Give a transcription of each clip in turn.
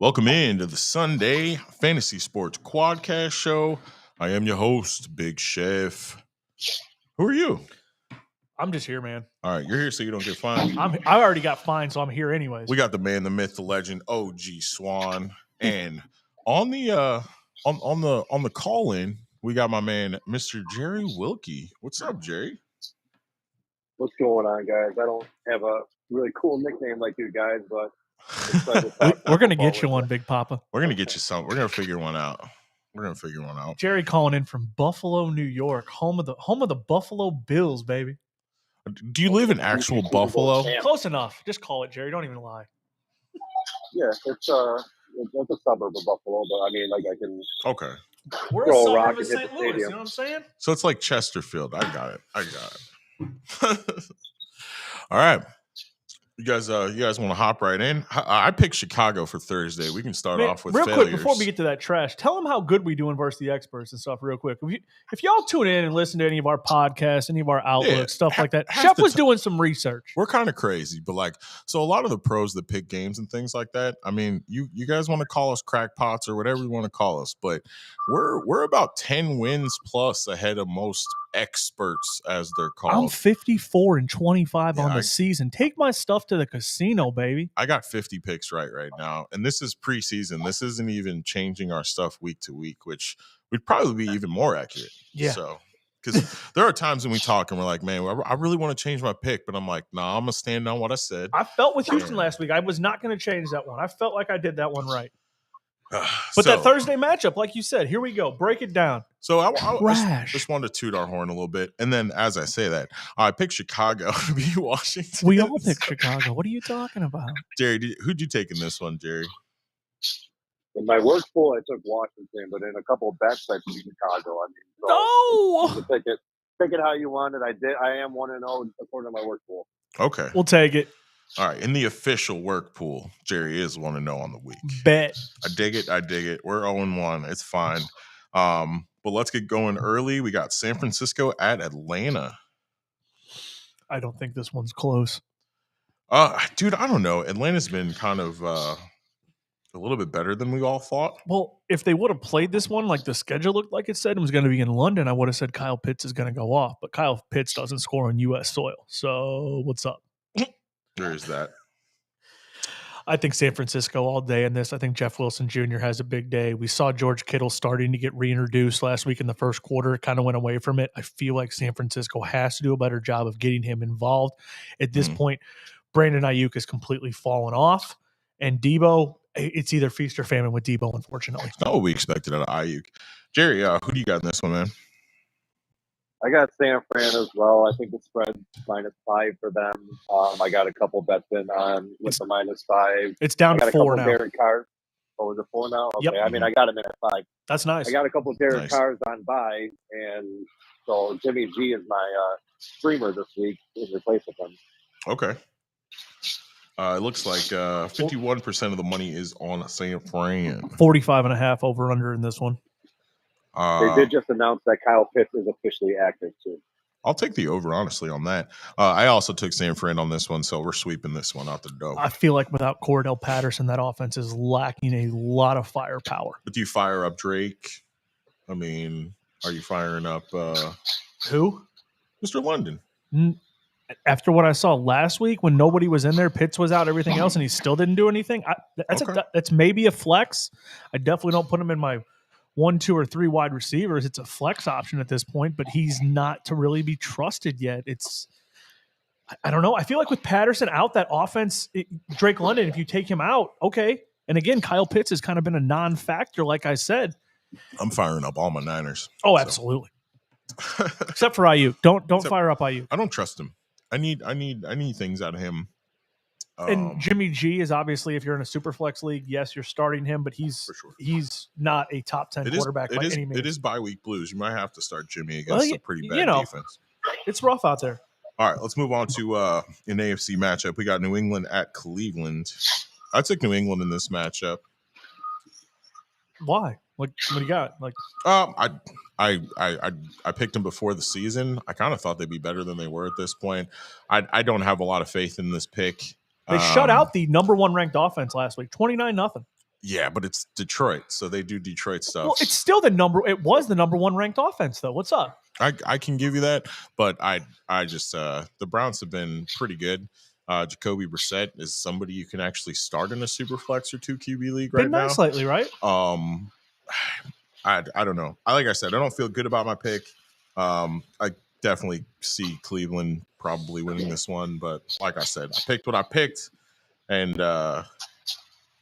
Welcome in to the Sunday Fantasy Sports Quadcast Show. I am your host, Big Chef. Who are you? I'm just here, man. All right, you're here so you don't get fined. I already got fined, so I'm here anyways. We got the man, the myth, the legend, OG Swan, and on the on the call in, we got my man, Mr. Jerry Wilkie. What's up, Jerry? What's going on, guys? I don't have a really cool nickname like you guys, but we're gonna get you one, Big Papa. We're gonna get you some. We're gonna figure one out. Jerry calling in from Buffalo, New York, home of the Buffalo Bills, baby. Do you live in actual Buffalo? Close enough. Just call it, Jerry. Don't even lie. Yeah, it's a suburb of Buffalo, but I mean, like I can. Okay. We're throw a a rock suburb of and hit St. the Louis. You stadium. know what I'm saying? So it's like Chesterfield. I got it. All right. You guys want to hop right in? I picked Chicago for Thursday. We can start off with real failures. quick before we get to that trash. Tell them how good we doing versus the experts and stuff. Real quick, if y'all tune in and listen to any of our podcasts, any of our outlooks, stuff like that, Chef was doing some research. We're kind of crazy, but so a lot of the pros that pick games and things like that. I mean, you guys want to call us crackpots or whatever you want to call us, but we're about 10 wins plus ahead of most experts, as they're called. I'm 54-25 on the season. Take my stuff to the casino, baby. I got 50 picks right now, and this is preseason. This isn't even changing our stuff week to week, which would probably be even more accurate. Yeah. So, because there are times when we talk and we're like, man, I really want to change my pick, but I'm like, nah, I'm gonna stand on what I said. I felt with Houston last week. I was not going to change that one. I felt like I did that one right. But that Thursday matchup, like you said, here we go. Break it down. So I just wanted to toot our horn a little bit. And then as I say that, I picked Chicago to be Washington. We all picked Chicago. What are you talking about? Jerry, who'd you take in this one, Jerry? In my work pool, I took Washington, but in a couple of bets, I took Chicago. I mean, no! Pick it how you want it. I am 1-0 according to my work pool. Okay. We'll take it. All right, in the official work pool, Jerry is 1-0 on the week. Bet. I dig it. We're 0-1. It's fine. But let's get going early. We got San Francisco at Atlanta. I don't think this one's close. Dude, I don't know. Atlanta's been kind of a little bit better than we all thought. Well, if they would have played this one like the schedule looked like it said it was going to be in London, I would have said Kyle Pitts is going to go off. But Kyle Pitts doesn't score on U.S. soil. So what's up? There is that. I think San Francisco all day in this. I think Jeff Wilson Jr. has a big day. We saw George Kittle starting to get reintroduced last week in the first quarter. It kind of went away from it. I feel like San Francisco has to do a better job of getting him involved. At this point, Brandon Ayuk has completely fallen off. And Debo, it's either feast or famine with Debo, unfortunately. That's not what we expected out of Ayuk. Jerry, who do you got in this one, man? I got San Fran as well. I think the spread -5 for them. I got a couple bets in on with the -5. It's down to 4 now. Derek Carr. Oh, is it 4 now? Okay. Yep. I mean, I got him in at 5. That's nice. I got a couple of Derek Carrs on bye, and so Jimmy G is my streamer this week in replace of him. Okay. It looks like 51% of the money is on San Fran. 45.5 over under in this one. They did just announce that Kyle Pitts is officially active too. I'll take the over, honestly, on that. I also took San Fran on this one, so we're sweeping this one out the door. I feel like without Cordell Patterson, that offense is lacking a lot of firepower. But do you fire up Drake? I mean, are you firing up who? Mr. London. After what I saw last week, when nobody was in there, Pitts was out, everything else, and he still didn't do anything. That's maybe a flex. I definitely don't put him in my 1, 2, or 3 wide receivers. It's a flex option at this point, but he's not to really be trusted yet. I don't know. I feel like with Patterson out, that offense, Drake London, if you take him out, okay. And again, Kyle Pitts has kind of been a non-factor, like I said. I'm firing up all my Niners. Oh, absolutely. Except for IU. Don't fire up IU. I don't trust him. I need things out of him. And Jimmy G is obviously, if you're in a super flex league, yes, you're starting him, but he's not a top 10 quarterback by any means. It is bye-week blues. You might have to start Jimmy against a pretty bad defense. It's rough out there. All right, let's move on to an AFC matchup. We got New England at Cleveland. I took New England in this matchup. Why? Like, what do you got? Like, I picked them before the season. I kind of thought they'd be better than they were at this point. I don't have a lot of faith in this pick. They shut out the number 1 ranked offense last week, 29-0. Yeah, but it's Detroit, so they do Detroit stuff. Well, it's still it was the number one ranked offense, though. What's up? I can give you that, but I just the Browns have been pretty good. Jacoby Brissett is somebody you can actually start in a super flex or 2 QB league right now. Been nice lately, right? I don't know. Like I said, I don't feel good about my pick. I definitely see Cleveland probably winning this one, but like I said, I picked what I picked, and I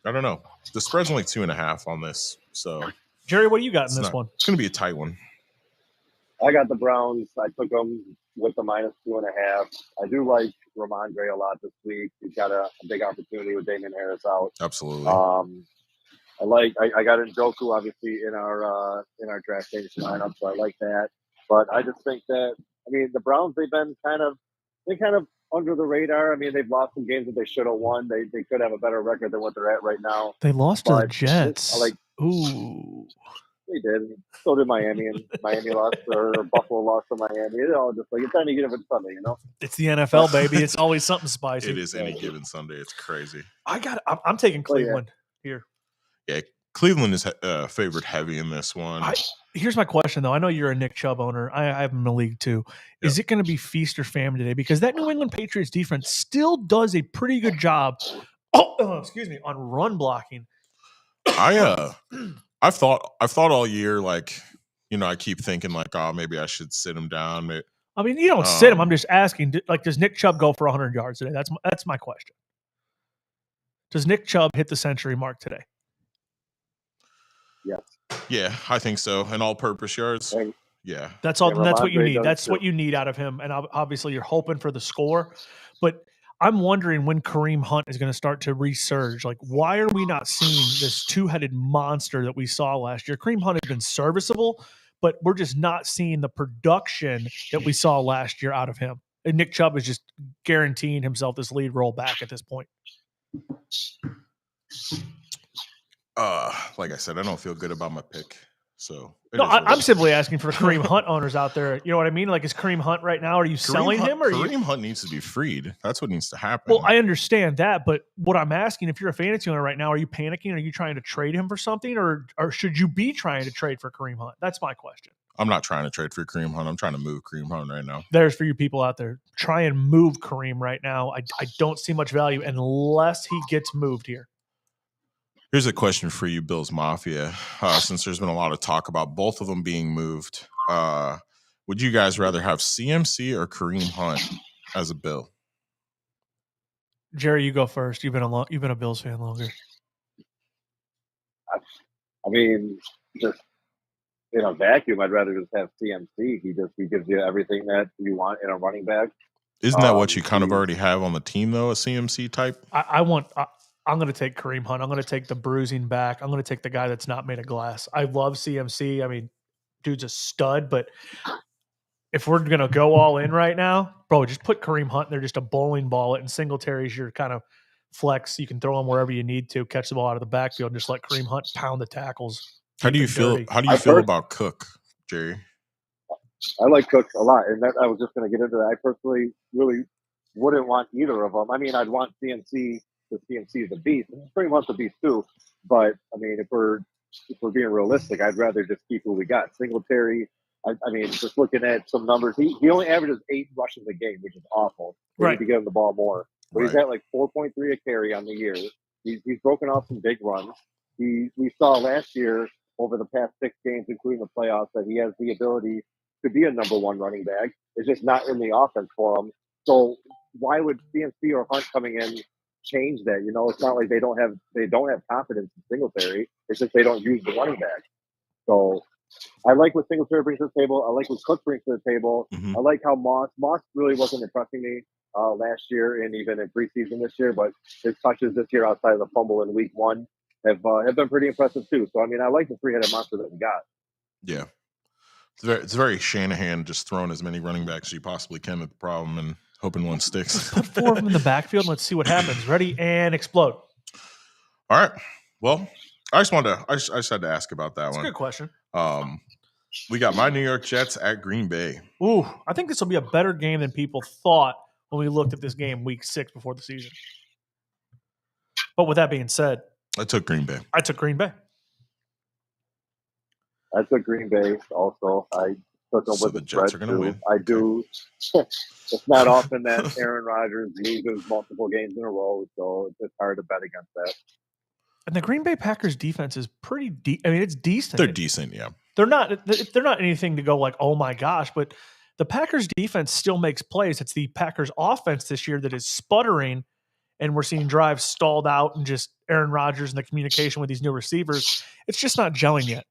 don't know. The spread's only 2.5 on this, so Jerry, what do you got in this one? It's going to be a tight one. I got the Browns. I took them with the -2.5. I do like Ramondre a lot this week. He's got a big opportunity with Damian Harris out. Absolutely. I got Njoku obviously in our draft station lineup, so I like that. But I just think that the Browns, they've been kind of under the radar. I mean, they've lost some games that they should have won. They could have a better record than what they're at right now. They lost to the Jets. Ooh. They did. So did Miami, and Miami lost, or Buffalo lost to Miami. It's all just like it's any given Sunday, you know. It's the NFL, baby. It's always something spicy. It is any given Sunday. It's crazy. I'm taking Cleveland here. Yeah, Cleveland is favored heavy in this one. Here's my question, though. I know you're a Nick Chubb owner. I have him in the league too. Yep. Is it going to be feast or famine today? Because that New England Patriots defense still does a pretty good job. On run blocking. I've thought all year, like, I keep thinking like, oh, maybe I should sit him down. I mean, you don't sit him. I'm just asking, like, does Nick Chubb go for 100 yards today? That's my question. Does Nick Chubb hit the century mark today? Yes. Yeah, I think so. And all-purpose yards. Yeah. That's all. That's what you need. That's what you need out of him. And obviously, you're hoping for the score, but I'm wondering when Kareem Hunt is going to start to resurge. Like, why are we not seeing this two-headed monster that we saw last year? Kareem Hunt has been serviceable, but we're just not seeing the production that we saw last year out of him. And Nick Chubb is just guaranteeing himself this lead roll back at this point. Like I said, I don't feel good about my pick. So I'm simply asking for Kareem Hunt owners out there. You know what I mean? Like, is Kareem Hunt right now? Are you selling him? Or Kareem Hunt needs to be freed. That's what needs to happen. Well, I understand that, but what I'm asking, if you're a fantasy owner right now, are you panicking? Are you trying to trade him for something, or should you be trying to trade for Kareem Hunt? That's my question. I'm not trying to trade for Kareem Hunt. I'm trying to move Kareem Hunt right now. There's for you people out there. Try and move Kareem right now. I don't see much value unless he gets moved here. Here's a question for you, Bills Mafia. Since there's been a lot of talk about both of them being moved, would you guys rather have CMC or Kareem Hunt as a Bill? Jerry, you go first. You've been a Bills fan longer. I mean, just in a vacuum, I'd rather just have CMC. He gives you everything that you want in a running back. Isn't that what you kind of already have on the team, though, a CMC type? I'm going to take Kareem Hunt. I'm going to take the bruising back. I'm going to take the guy that's not made of glass. I love CMC. I mean, dude's a stud, but if we're going to go all in right now, bro, just put Kareem Hunt in there, just a bowling ball it, and Singletary's your kind of flex. You can throw him wherever you need to, catch the ball out of the backfield, and just let Kareem Hunt pound the tackles. How do you feel about Cook, Jerry? I like Cook a lot, and I was just going to get into that. I personally really wouldn't want either of them. I mean, I'd want CMC. The CMC is a beast, and Kareem Hunt's a beast too. But I mean, if we're being realistic, I'd rather just keep who we got. Singletary. I mean, just looking at some numbers, he only averages 8 rushes a game, which is awful. We need to give him the ball more. But he's at like 4.3 a carry on the year. He's broken off some big runs. We saw last year over the past 6 games, including the playoffs, that he has the ability to be a number 1 running back. It's just not in the offense for him. So why would CMC or Hunt coming in change that? You know, it's not like they don't have confidence in Singletary. It's just they don't use the running back. So I like what Singletary brings to the table. I like what Cook brings to the table. Mm-hmm. I like how Moss really wasn't impressing me last year and even in preseason this year, but his touches this year outside of the fumble in week 1 have been pretty impressive too. So I mean, I like the 3-headed monster that we got. Yeah. It's very Shanahan, just throwing as many running backs as you possibly can at the problem and hoping one sticks. Put 4 of them in the backfield and let's see what happens. Ready and explode. All right. Well, I just had to ask about that one. That's a good question. We got my New York Jets at Green Bay. Ooh, I think this will be a better game than people thought when we looked at this game week 6 before the season. But with that being said, I took Green Bay. I took Green Bay. I took Green Bay also. I took them So with the the Jets spread are going to too. win. I do. It's not often that Aaron Rodgers loses multiple games in a row, so it's hard to bet against that. And the Green Bay Packers defense is pretty deep. I mean, it's decent. They're decent, yeah. They're not anything to go like, oh my gosh, but the Packers defense still makes plays. It's the Packers offense this year that is sputtering, and we're seeing drives stalled out, and just Aaron Rodgers and the communication with these new receivers. It's just not gelling yet.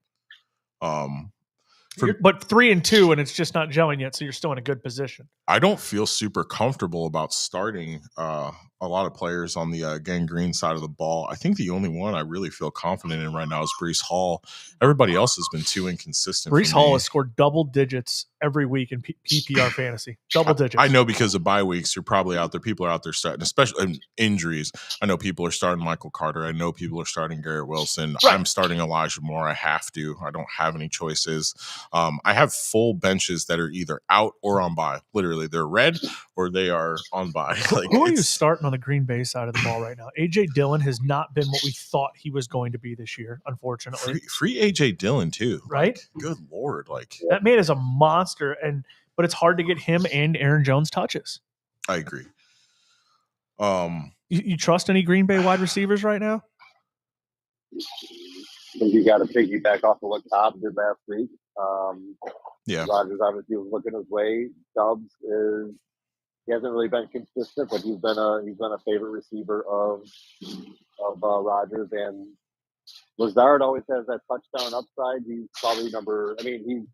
But 3-2, and it's just not gelling yet, so you're still in a good position. I don't feel super comfortable about starting a lot of players on the Gang Green side of the ball. I think the only one I really feel confident in right now is Breece Hall. Everybody else has been too inconsistent. Breece Hall has scored double digits every week in PPR fantasy. Double digits. I know because of bye weeks, you're probably out there. People are out there starting, especially injuries. I know people are starting Michael Carter. I know people are starting Garrett Wilson. Right. I'm starting Elijah Moore. I have to. I don't have any choices. I have full benches that are either out or on bye. Literally, they're red or they are on bye. Like, who are you starting on the Green Bay side of the ball right now? A.J. Dillon has not been what we thought he was going to be this year, unfortunately. Free A.J. Dillon, too. Right? Like, good Lord. Like, that man is a monster, but it's hard to get him and Aaron Jones touches. I agree. You trust any Green Bay wide receivers right now? I think you got to piggyback off of what Cobb did last week. Yeah. Rodgers obviously was looking his way. Dobbs he hasn't really been consistent, but he's been a favorite receiver of Rodgers, and Lazard always has that touchdown upside. He's probably he's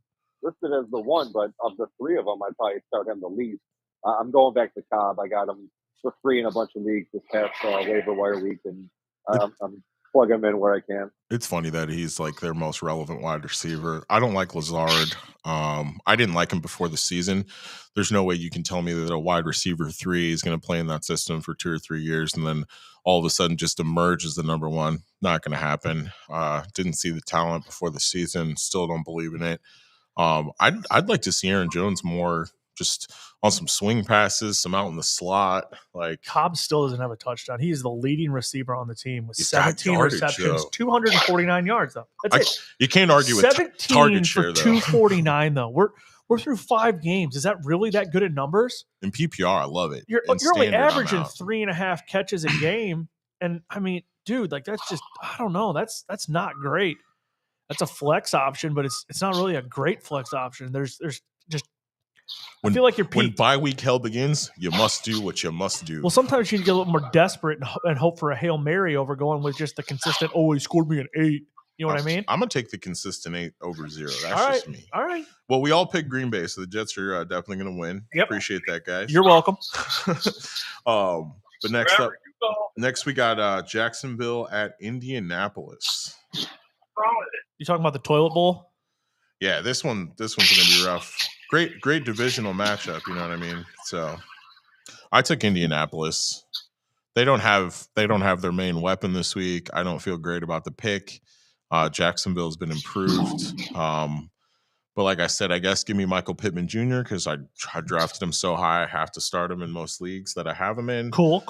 listed as the one, but of the three of them, I'd probably start him the least. I'm going back to Cobb. I got him for free in a bunch of leagues this past waiver wire week, and I'm plug him in where I can. It's funny that he's like their most relevant wide receiver. I don't like Lazard. I didn't like him before the season. There's no way you can tell me that a wide receiver 3 is going to play in that system for 2 or 3 years and then all of a sudden just emerge as the number one. Not going to happen. Didn't see the talent before the season. Still don't believe in it. I'd like to see Aaron Jones more just on some swing passes, some out in the slot. Like Cobb still doesn't have a touchdown. He is the leading receiver on the team with 17 receptions, 249 yards though. That's it. You can't argue with target share though. 249 though. We're through 5 games. Is that really that good at numbers? In PPR, I love it. You're only averaging 3.5 catches a game, and I mean, dude, like that's just I don't know. That's not great. That's a flex option, but it's not really a great flex option. There's just I feel like when bye week hell begins, you must do what you must do. Well, sometimes you need to get a little more desperate and hope for a Hail Mary over going with just the consistent, he scored me an 8. You know what I mean? I'm going to take the consistent 8 over 0. That's just me. All right. Well, we all picked Green Bay, so the Jets are definitely going to win. Yep. Appreciate that, guys. You're welcome. But next we got Jacksonville at Indianapolis. You talking about the toilet bowl? Yeah, this one's going to be rough. Great divisional matchup, you know what I mean? So I took Indianapolis. They don't have their main weapon this week. I don't feel great about the pick. Jacksonville's been improved. But like I said, I guess give me Michael Pittman Jr. because I drafted him so high I have to start him in most leagues that I have him in. Cool.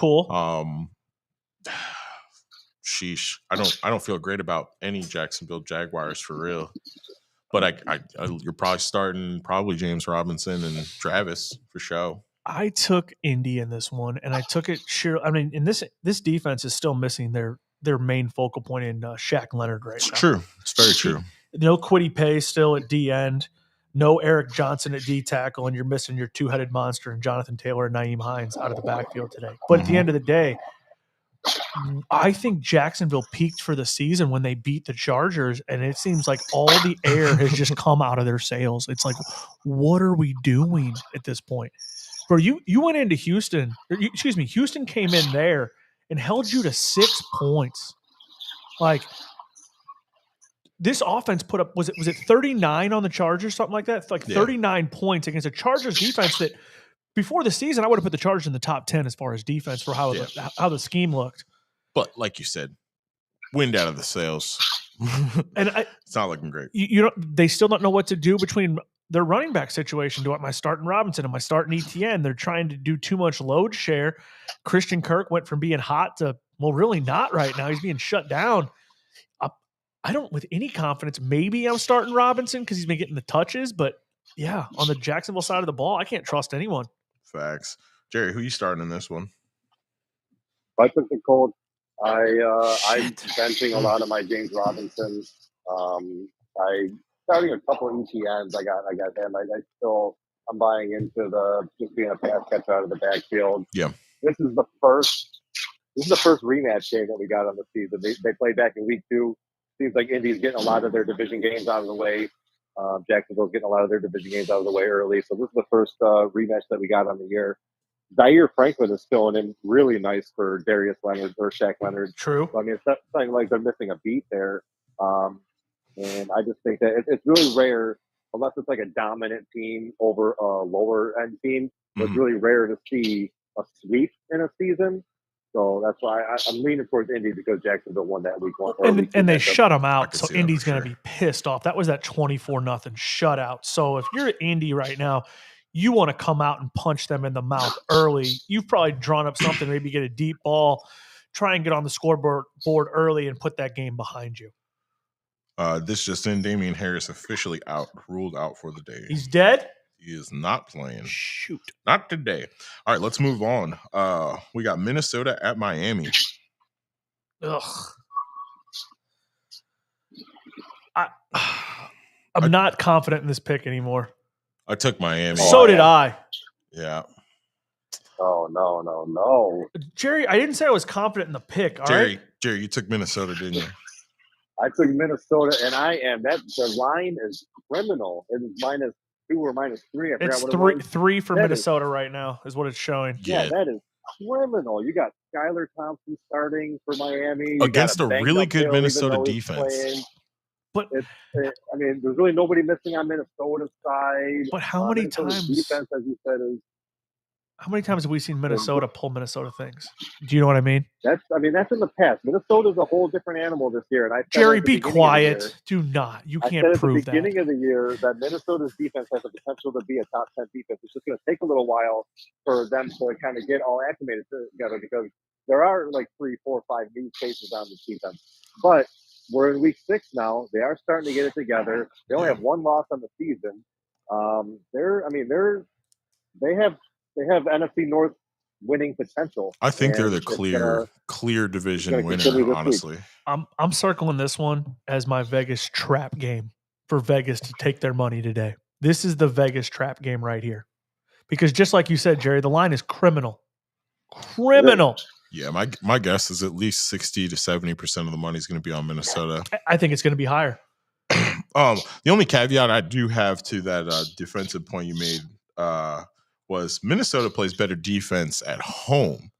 Sheesh. I don't feel great about any Jacksonville Jaguars for real. But you're probably starting James Robinson and Travis for sure. I took Indy in this one, and I took it sure. I mean, in this defense is still missing their main focal point in Shaq Leonard right now. It's true. It's very true. No Kwity Paye still at D end. No Eric Johnson at D tackle, and you're missing your 2-headed monster and Jonathan Taylor and Naeem Hines out of the backfield today. But at the end of the day, I think Jacksonville peaked for the season when they beat the Chargers, and it seems like all the air has just come out of their sails. It's like, what are we doing at this point? Bro, you went into Houston. Houston came in there and held you to 6 points. Like, this offense put up, was it 39 on the Chargers, something like that? It's like 39 points against a Chargers defense that before the season, I would have put the Chargers in the top 10 as far as defense for how the scheme looked. But like you said, wind out of the sails. And it's not looking great. They still don't know what to do between their running back situation. Am I starting Robinson? Am I starting ETN? They're trying to do too much load share. Christian Kirk went from being hot to Well, really not right now. He's being shut down. I don't, with any confidence, maybe I'm starting Robinson because he's been getting the touches, but yeah, on the Jacksonville side of the ball, I can't trust anyone. Facts. Jerry, who you starting in this one? I took the Colts. I'm benching a lot of my James Robinson. I starting a couple of ETNs. I got him. I'm buying into the just being a pass catcher out of the backfield. Yeah. This is the first rematch game that we got on the season. They played back in week 2. Seems like Indy's getting a lot of their division games out of the way. Jacksonville's getting a lot of their division games out of the way early. So this is the first rematch that we got on the year. Zaire Franklin is filling in really nice for Darius Leonard or Shaq Leonard. True. So, I mean, it's not like they're missing a beat there. And I just think that it's really rare, unless it's like a dominant team over a lower end team. It's really rare to see a sweep in a season. So that's why I'm leaning towards Indy because Jacksonville won that week 1. And they shut them out, can so see that Indy's for going to be pissed off. That was that 24-0 shutout. So if you're Indy right now, you want to come out and punch them in the mouth early. You've probably drawn up something, maybe get a deep ball, try and get on the scoreboard early and put that game behind you. This just in, Damian Harris officially ruled out for the day. He's dead? He is not playing. Shoot. Not today. All right, let's move on. We got Minnesota at Miami. Ugh. I'm not confident in this pick anymore. I took Miami. So did I. Yeah. Oh, no. Jerry, I didn't say I was confident in the pick, all right? Jerry, you took Minnesota, didn't you? I took Minnesota, and I am. The line is criminal. It is -2 or -3. I forgot It's what it was. three for Minnesota right now is what it's showing. Yeah, that is criminal. You got Skylar Thompson starting for Miami. You against got a really good Minnesota defense. But I mean, there's really nobody missing on Minnesota's side. But how many Minnesota's times? Defense, as you said, is. How many times have we seen Minnesota pull Minnesota things? Do you know what I mean? That's in the past. Minnesota's a whole different animal this year. And Jerry, be quiet. Do not. You can't prove that. At the beginning of the year, that Minnesota's defense has the potential to be a top 10 defense. It's just going to take a little while for them to kind of get all acclimated together because there are like 3, 4, 5 new faces on the defense. But we're in week 6 now. They are starting to get it together. They only have 1 loss on the season. They have NFC North winning potential. I think they're the clear division winner, honestly. I'm circling this one as my Vegas trap game for Vegas to take their money today. This is the Vegas trap game right here. Because just like you said, Jerry, the line is criminal. Criminal. Yeah, my guess is at least 60 to 70% of the money is going to be on Minnesota. I think it's going to be higher. The only caveat I do have to that defensive point you made was Minnesota plays better defense at home.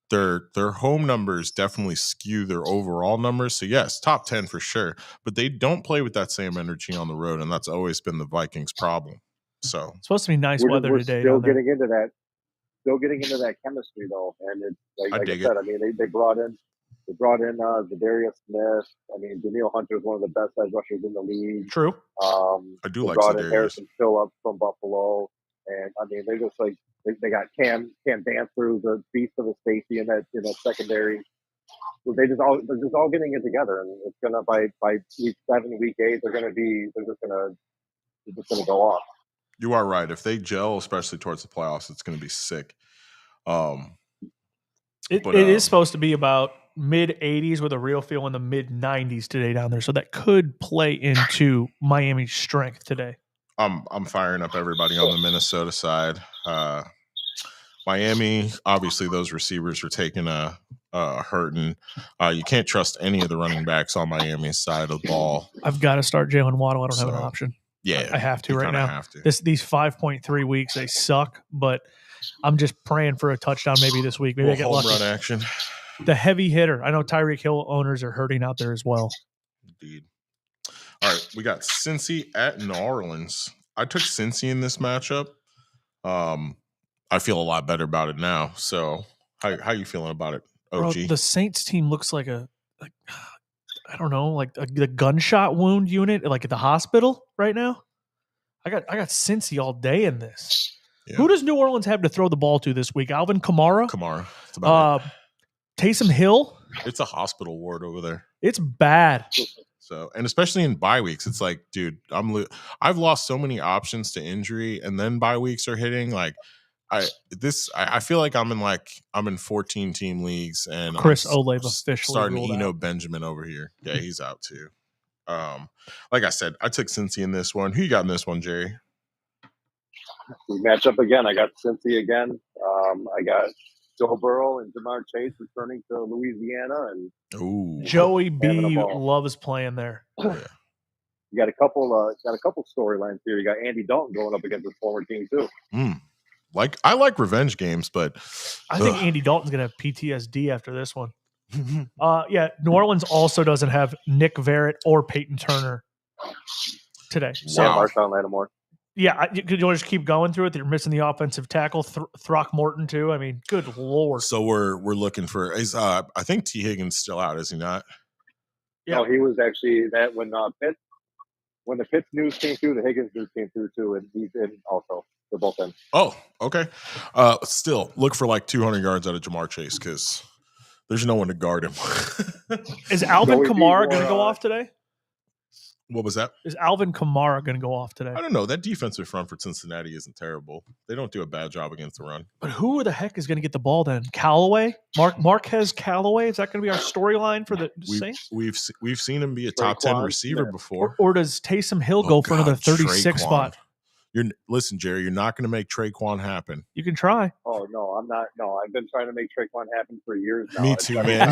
Their home numbers definitely skew their overall numbers. So yes, top 10 for sure, but they don't play with that same energy on the road, and that's always been the Vikings' problem. So it's supposed to be nice weather today. Still getting into that chemistry though, and it's like I said. I mean, they brought in Zadarius Smith. I mean, Daniil Hunter is one of the best edge rushers in the league. True. I do like brought Zadarius. in Harrison Phillips from Buffalo. And I mean, they're just like they got Cam Dancer, the beast of a safety in that secondary. So they're just all getting it together, and it's gonna by week 7, week 8, they're just gonna go off. You are right. If they gel, especially towards the playoffs, it's gonna be sick. It is supposed to be about mid 80s with a real feel in the mid 90s today down there, so that could play into Miami's strength today. I'm firing up everybody on the Minnesota side. Miami, obviously, those receivers are taking a hurting. You can't trust any of the running backs on Miami's side of the ball. I've got to start Jalen Waddle. I don't have an option. Yeah, I have to right now. Have to. These 5.3 weeks, they suck, but I'm just praying for a touchdown maybe this week. Maybe I get lucky. Home run action. The heavy hitter. I know Tyreek Hill owners are hurting out there as well. Indeed. All right, we got Cincy at New Orleans. I took Cincy in this matchup. I feel a lot better about it now. So, how you feeling about it, OG? Bro, the Saints team looks like I don't know, the gunshot wound unit, like at the hospital right now. I got Cincy all day in this. Yeah. Who does New Orleans have to throw the ball to this week? Alvin Kamara. That's about it. Taysom Hill. It's a hospital ward over there. It's bad. So, and especially in bye weeks, it's like, dude, I've lost so many options to injury, and then bye weeks are hitting. Like, I feel like I'm in 14 team leagues, and Chris I'm Olave officially starting ruled Eno out. Benjamin over here. Yeah, he's out too. Like I said, I took Cincy in this one. Who you got in this one, Jerry? We match up again. I got Cincy again. I got Joe Burrow and Jamar Chase returning to Louisiana, and Ooh, Joey having a B ball. loves playing there. yeah. You got a couple storylines here. You got Andy Dalton going up against his former team too. Like, I like revenge games, but I think Andy Dalton's gonna have PTSD after this one. Yeah, New Orleans also doesn't have Nick Verrett or Peyton Turner today. So Yeah, Marshawn Lattimore. yeah, you could just keep going through it. You're missing the offensive tackle, Throckmorton too. I mean, good lord. So we're looking for I think T. Higgins still out, is he not? Yeah. No, he was actually that when the Pitts news came through, the Higgins news came through too, and he's in also. They're both in. Oh, okay. Still look for like 200 yards out of Jamar Chase because there's no one to guard him. Is Alvin Joey B Kamara wore, going to go off today? What was that? Is Alvin Kamara going to go off today? I don't know. That defensive front for Cincinnati isn't terrible. They don't do a bad job against the run. But who the heck is going to get the ball then? Callaway? Marquez Callaway? Is that going to be our storyline for the Saints? We've seen him be a top 10 receiver before. Or does Taysom Hill go for another 36 Traquan. spot? Listen, Jerry, you're not going to make Traquan happen. You can try. Oh no, I'm not. No, I've been trying to make Traquan happen for years now. Me too, man.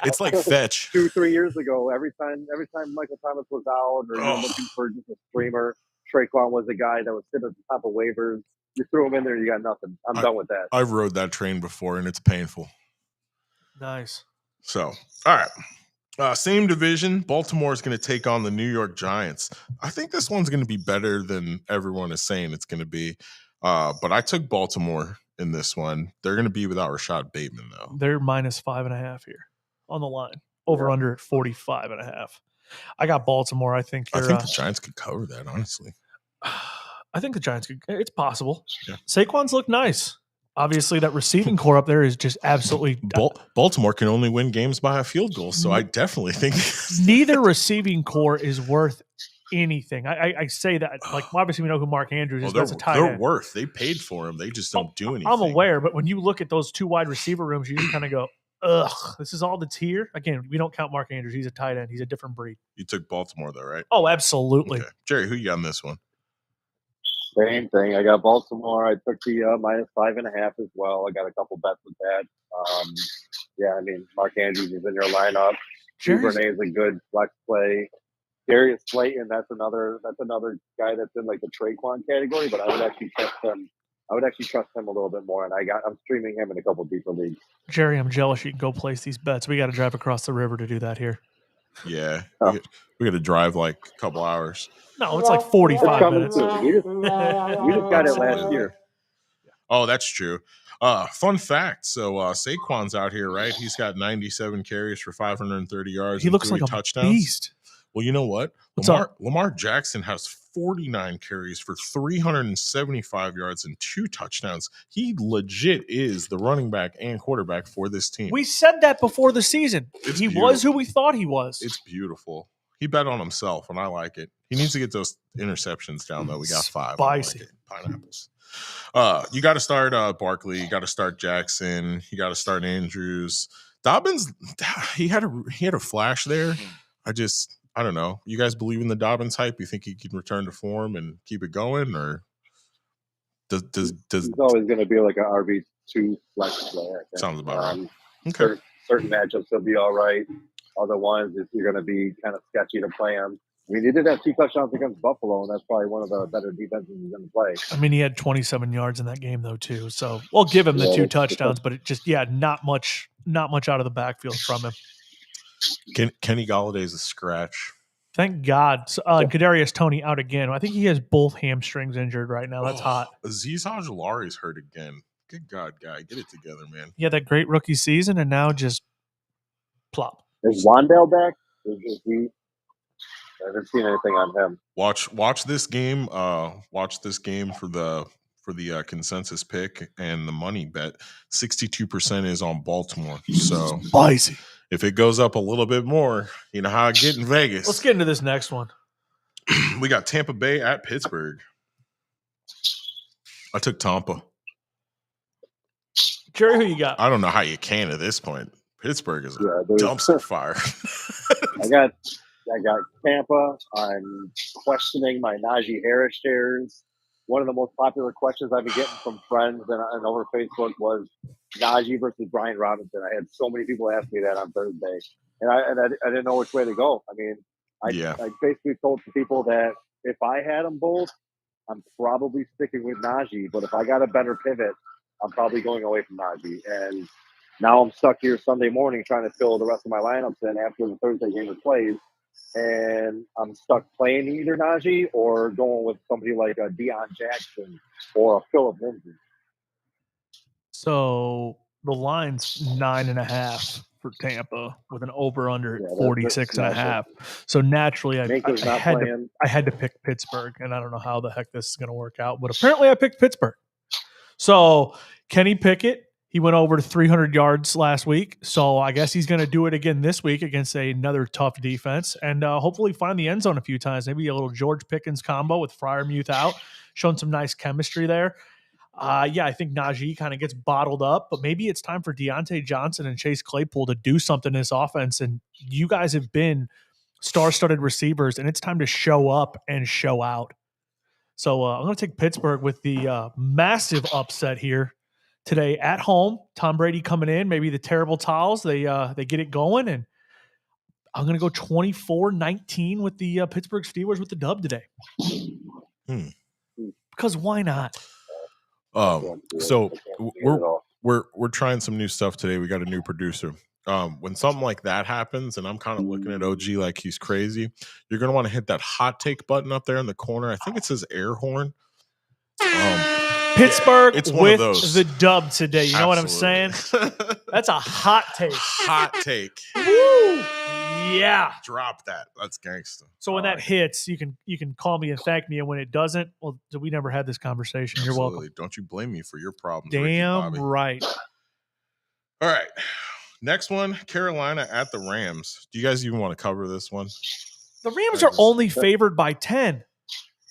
It's like fetch. 2-3 years ago, every time Michael Thomas was out or you're looking for just a streamer, Traquan was the guy that was sitting at the top of waivers. You threw him in there, you got nothing. I'm done with that. I've rode that train before, and it's painful. Nice. So, all right. Same division. Baltimore is going to take on the New York Giants. I think this one's going to be better than everyone is saying it's going to be. But I took Baltimore in this one. They're going to be without Rashad Bateman, though. They're -5.5 here on the line. Over under at 45.5. I got Baltimore. I think the Giants could cover that, honestly. I think the Giants could. It's possible. Yeah. Saquon's look nice. Obviously, that receiving core up there is just absolutely. Baltimore can only win games by a field goal, so I definitely think neither receiving core is worth anything. I say that, like, obviously we know who Mark Andrews is. That's a tight end. They paid for him. They just don't do anything. I'm aware, but when you look at those two wide receiver rooms, you just kind of go, ugh, this is all the tier. Again, we don't count Mark Andrews. He's a tight end. He's a different breed. You took Baltimore, though, right? Oh, absolutely. Okay. Jerry, who you got on this one? Same thing. I got Baltimore. I took the -5.5 as well. I got a couple bets with that. Yeah, I mean, Mark Andrews is in your lineup. Duvernay is a good flex play. Darius Slayton, that's another guy that's in like the Traquan category, but I would actually trust him. I would actually trust him a little bit more, and I'm streaming him in a couple deeper leagues. Jerry, I'm jealous you can go place these bets. We got to drive across the river to do that here. Yeah, we got to drive like a couple hours. No, it's like 45 minutes. We just got it last year. Oh, that's true. Fun fact. So Saquon's out here, right? He's got 97 carries for 530 yards. He looks like a touchdowns. Beast. Well, you know what? Lamar Jackson has 49 carries for 375 yards and 2 touchdowns. He legit is the running back and quarterback for this team. We said that before the season. He was who we thought he was. It's beautiful. He bet on himself, and I like it. He needs to get those interceptions down, though. We got 5. Spicy. Like pineapples. You got to start Barkley. You got to start Jackson. You got to start Andrews. Dobbins, he had a flash there. I don't know. You guys believe in the Dobbins hype? You think he can return to form and keep it going, or does he's always going to be like an RB2 flex player? Sounds about right. Okay. Certain matchups he'll be all right. Other ones, if you're going to be kind of sketchy to play him. I mean, he did have 2 touchdowns against Buffalo, and that's probably one of the better defenses he's going to play. I mean, he had 27 yards in that game though too. So we'll give him the 2 touchdowns, but it just not much out of the backfield from him. Kenny Galladay's a scratch. Thank God. Kadarius Toney out again. I think he has both hamstrings injured right now. That's hot. Azeez Ojulari's hurt again. Good God, guy. Get it together, man. Yeah, that great rookie season, and now just plop. Is Wandale back? Is he? I haven't seen anything on him. Watch this game. Watch this game for the consensus pick and the money bet. 62% is on Baltimore. So spicy. If it goes up a little bit more, you know how I get in Vegas. Let's get into this next one. We got Tampa Bay at Pittsburgh. I took Tampa. Jerry, who you got? I don't know how you can at this point. Pittsburgh is a dumpster fire. I got Tampa. I'm questioning my Najee Harris shares. One of the most popular questions I've been getting from friends and over Facebook was Najee versus Brian Robinson. I had so many people ask me that on Thursday, and I didn't know which way to go. I mean, I basically told the people that if I had them both, I'm probably sticking with Najee. But if I got a better pivot, I'm probably going away from Najee. And now I'm stuck here Sunday morning trying to fill the rest of my lineups in after the Thursday game is played. And I'm stuck playing either Najee or going with somebody like a Deion Jackson or a Phillip Lindsay. So the line's 9.5 for Tampa with an over-under at 46.5. So naturally, I had to pick Pittsburgh, and I don't know how the heck this is going to work out, but apparently I picked Pittsburgh. So Kenny Pickett, he went over to 300 yards last week, so I guess he's going to do it again this week against another tough defense, and hopefully find the end zone a few times. Maybe a little George Pickens combo with Freiermuth out, showing some nice chemistry there. I think Najee kind of gets bottled up, but maybe it's time for Deontay Johnson and Chase Claypool to do something in this offense. And you guys have been star-studded receivers, and it's time to show up and show out. So I'm going to take Pittsburgh with the massive upset here today at home. Tom Brady coming in, maybe the terrible towels. They get it going, and I'm going to go 24-19 with the Pittsburgh Steelers with the dub today. Because why not? So we're trying some new stuff today. We got a new producer. When something like that happens, and I'm kind of looking at OG like he's crazy, you're gonna want to hit that hot take button up there in the corner. I think it says air horn. Pittsburgh it's one with of those. The dub today. You know what I'm saying? That's a hot take. Hot take. Woo! Yeah. Drop that. That's gangster. So when that hits, you can call me and thank me, and when it doesn't, well, we never had this conversation. Absolutely. You're welcome. Don't you blame me for your problems. Damn right. All right. Next one, Carolina at the Rams. Do you guys even want to cover this one? The Rams are only favored by 10.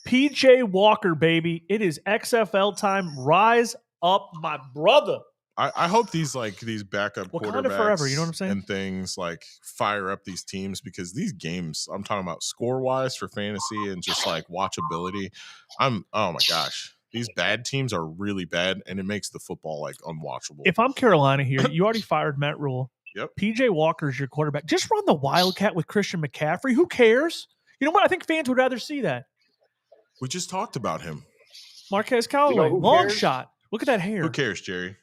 PJ Walker, baby. It is XFL time. Rise up, my brother. I hope these backup quarterbacks forever, you know what I'm saying? And things like fire up these teams, because these games, I'm talking about score-wise for fantasy and just like watchability. Oh my gosh. These bad teams are really bad, and it makes the football like unwatchable. If I'm Carolina here, you already fired Matt Rule. Yep. PJ Walker's your quarterback. Just run the Wildcat with Christian McCaffrey. Who cares? You know what? I think fans would rather see that. We just talked about him. Marquez Callaway, long shot. Look at that hair. Who cares, Jerry?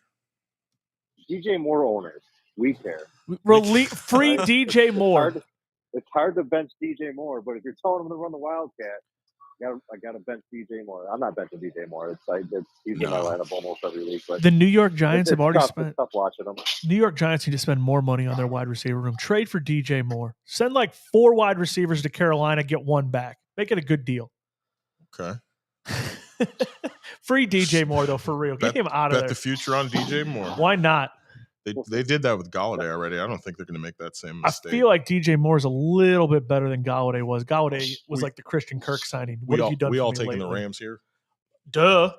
DJ Moore owners, we care. Free DJ Moore. It's hard to bench DJ Moore, but if you're telling him to run the Wildcat, I got to bench DJ Moore. I'm not benching DJ Moore. He's in my lineup almost every week. But the New York Giants have already spent. It's tough watching them. New York Giants need to spend more money on their wide receiver room. Trade for DJ Moore. Send like 4 wide receivers to Carolina. Get 1 back. Make it a good deal. Okay. Free DJ Moore though, for real. Get him out of there. Bet the future on DJ Moore. Why not? They did that with Galladay already. I don't think they're going to make that same mistake. I feel like DJ Moore is a little bit better than Galladay was. Galladay was like the Christian Kirk signing. What have you done? We all taking the Rams here. Duh.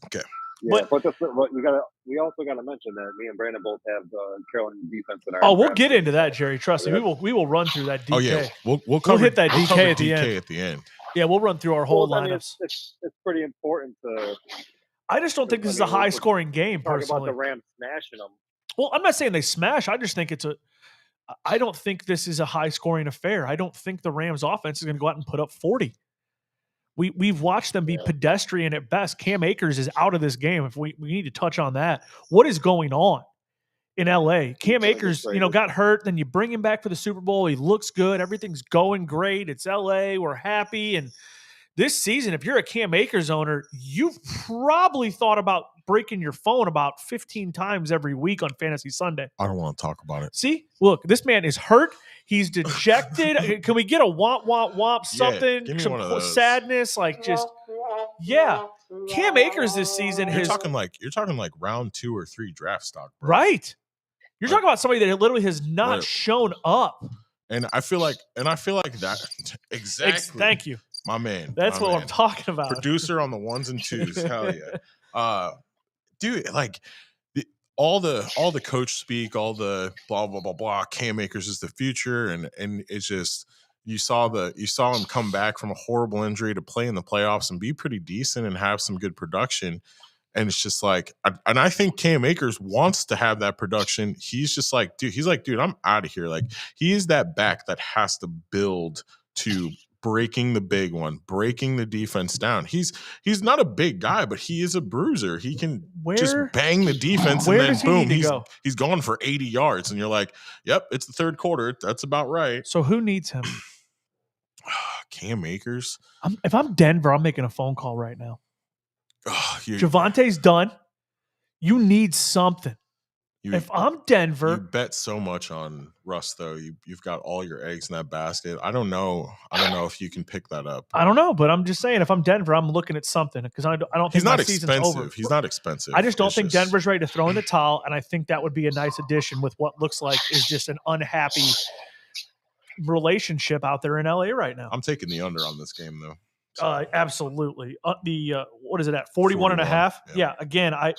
Okay. Yeah, but we also got to mention that me and Brandon both have Carolina defense in our. Oh, we'll get into that, Jerry. Trust me. We will run through that DK. Oh yeah, we'll hit that DK at the end. Yeah, we'll run through our whole lineups. It's pretty important to. I just don't think this is a high scoring game. Personally, talk about the Rams smashing them. Well, I'm not saying they smash. I just think I don't think this is a high-scoring affair. I don't think the Rams offense is going to go out and put up 40. We've watched them be pedestrian at best. Cam Akers is out of this game. If we need to touch on that. What is going on in LA? Cam Akers, got hurt. Then you bring him back for the Super Bowl. He looks good. Everything's going great. It's LA. We're happy. And this season, if you're a Cam Akers owner, you've probably thought about breaking your phone about 15 times every week on Fantasy Sunday. I don't want to talk about it. See? Look, this man is hurt. He's dejected. Can we get a womp, something? Give me some one of those. Sadness? Cam Akers this season you're talking like round 2 or 3 draft stock, bro. Right. You're talking about somebody that literally has not shown up. And I feel like that exactly. Thank you, my man. That's what I'm talking about. Producer on the ones and twos. Hell yeah, dude. Like all the coach speak, all the blah blah blah blah. Cam Akers is the future, and it's just you saw him come back from a horrible injury to play in the playoffs and be pretty decent and have some good production. And it's just like, and I think Cam Akers wants to have that production. He's just like, dude, I'm out of here. Like, he is that back that has to build to breaking the big one, breaking the defense down. He's not a big guy, but he is a bruiser. He can just bang the defense, and then boom, he's going for 80 yards. And you're like, yep, it's the third quarter. That's about right. So who needs him? Cam Akers. If I'm Denver, I'm making a phone call right now. Javante's done. You need something. If I'm Denver, you bet so much on Russ, though. You've got all your eggs in that basket. I don't know if you can pick that up. I don't know, but I'm just saying, if I'm Denver, I'm looking at something because I don't think my season's over. He's not expensive. I just don't think Denver's ready to throw in the towel, and I think that would be a nice addition with what looks like is just an unhappy relationship out there in LA right now. I'm taking the under on this game, though. Absolutely. What is it at 41 and a half? Yeah. Again, I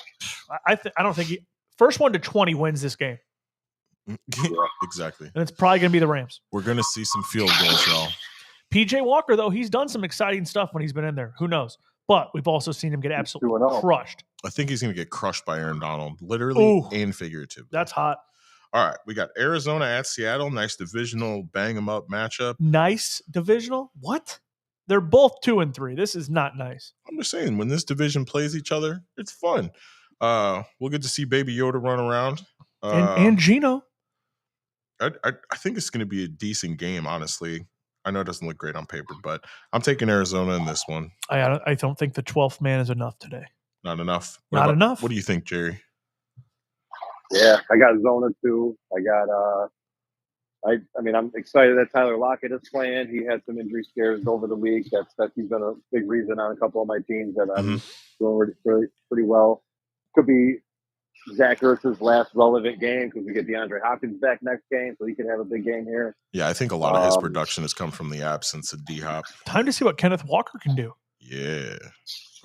don't think first 1 to 20 wins this game. Exactly. And it's probably going to be the Rams. We're going to see some field goals, y'all. PJ Walker, though, he's done some exciting stuff when he's been in there. Who knows? But we've also seen him get absolutely crushed. I think he's going to get crushed by Aaron Donald, literally and figuratively. That's hot. All right, we got Arizona at Seattle. Nice divisional bang 'em up matchup. Nice divisional? What? They're both 2 and 3. This is not nice. I'm just saying, when this division plays each other, it's fun. We'll get to see Baby Yoda run around. And Gino. I think it's going to be a decent game, honestly. I know it doesn't look great on paper, but I'm taking Arizona in this one. I don't think the 12th man is enough today. Not enough? Not enough. What do you think, Jerry? Yeah, I got Zona too. I'm excited that Tyler Lockett is playing. He had some injury scares over the week. He's been a big reason on a couple of my teams that I'm doing pretty well. Could be Zach Ertz's last relevant game because we get DeAndre Hopkins back next game, so he could have a big game here. Yeah, I think a lot of his production has come from the absence of D-Hop. Time to see what Kenneth Walker can do. Yeah.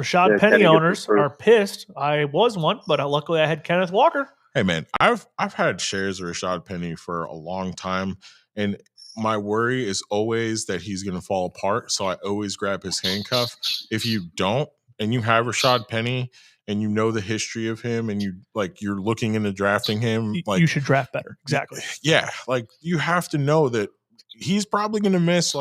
Rashad Penny owners are pissed. I was one, but luckily I had Kenneth Walker. Hey man, I've had shares of Rashad Penny for a long time, and my worry is always that he's going to fall apart. So I always grab his handcuff. If you don't, and you have Rashad Penny, and you know the history of him, and you're looking into drafting him, you should draft better. Exactly. Yeah, you have to know that he's probably going to miss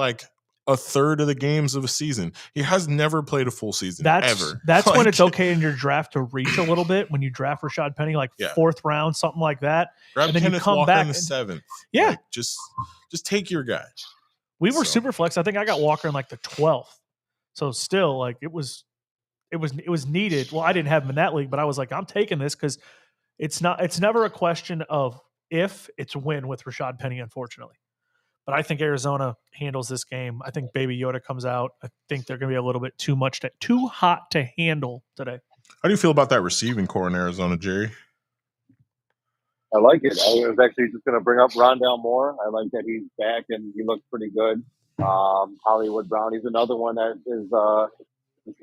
a third of the games of a season. He has never played a full season ever. That's when it's okay in your draft to reach a little bit. When you draft Rashad Penny, 4th round, something like that. Grab and then Kenneth you come Walker back in the 7th. Yeah. Just take your guy. We were super flex. I think I got Walker in the 12th. So still it was needed. Well, I didn't have him in that league, but I was like, I'm taking this because it's never a question of if, it's when with Rashad Penny, unfortunately. But I think Arizona handles this game. I think Baby Yoda comes out. I think they're going to be a little bit too hot to handle today. How do you feel about that receiving core in Arizona, Jerry? I like it. I was actually just going to bring up Rondale Moore. I like that he's back and he looks pretty good. Hollywood Brown, he's another one that is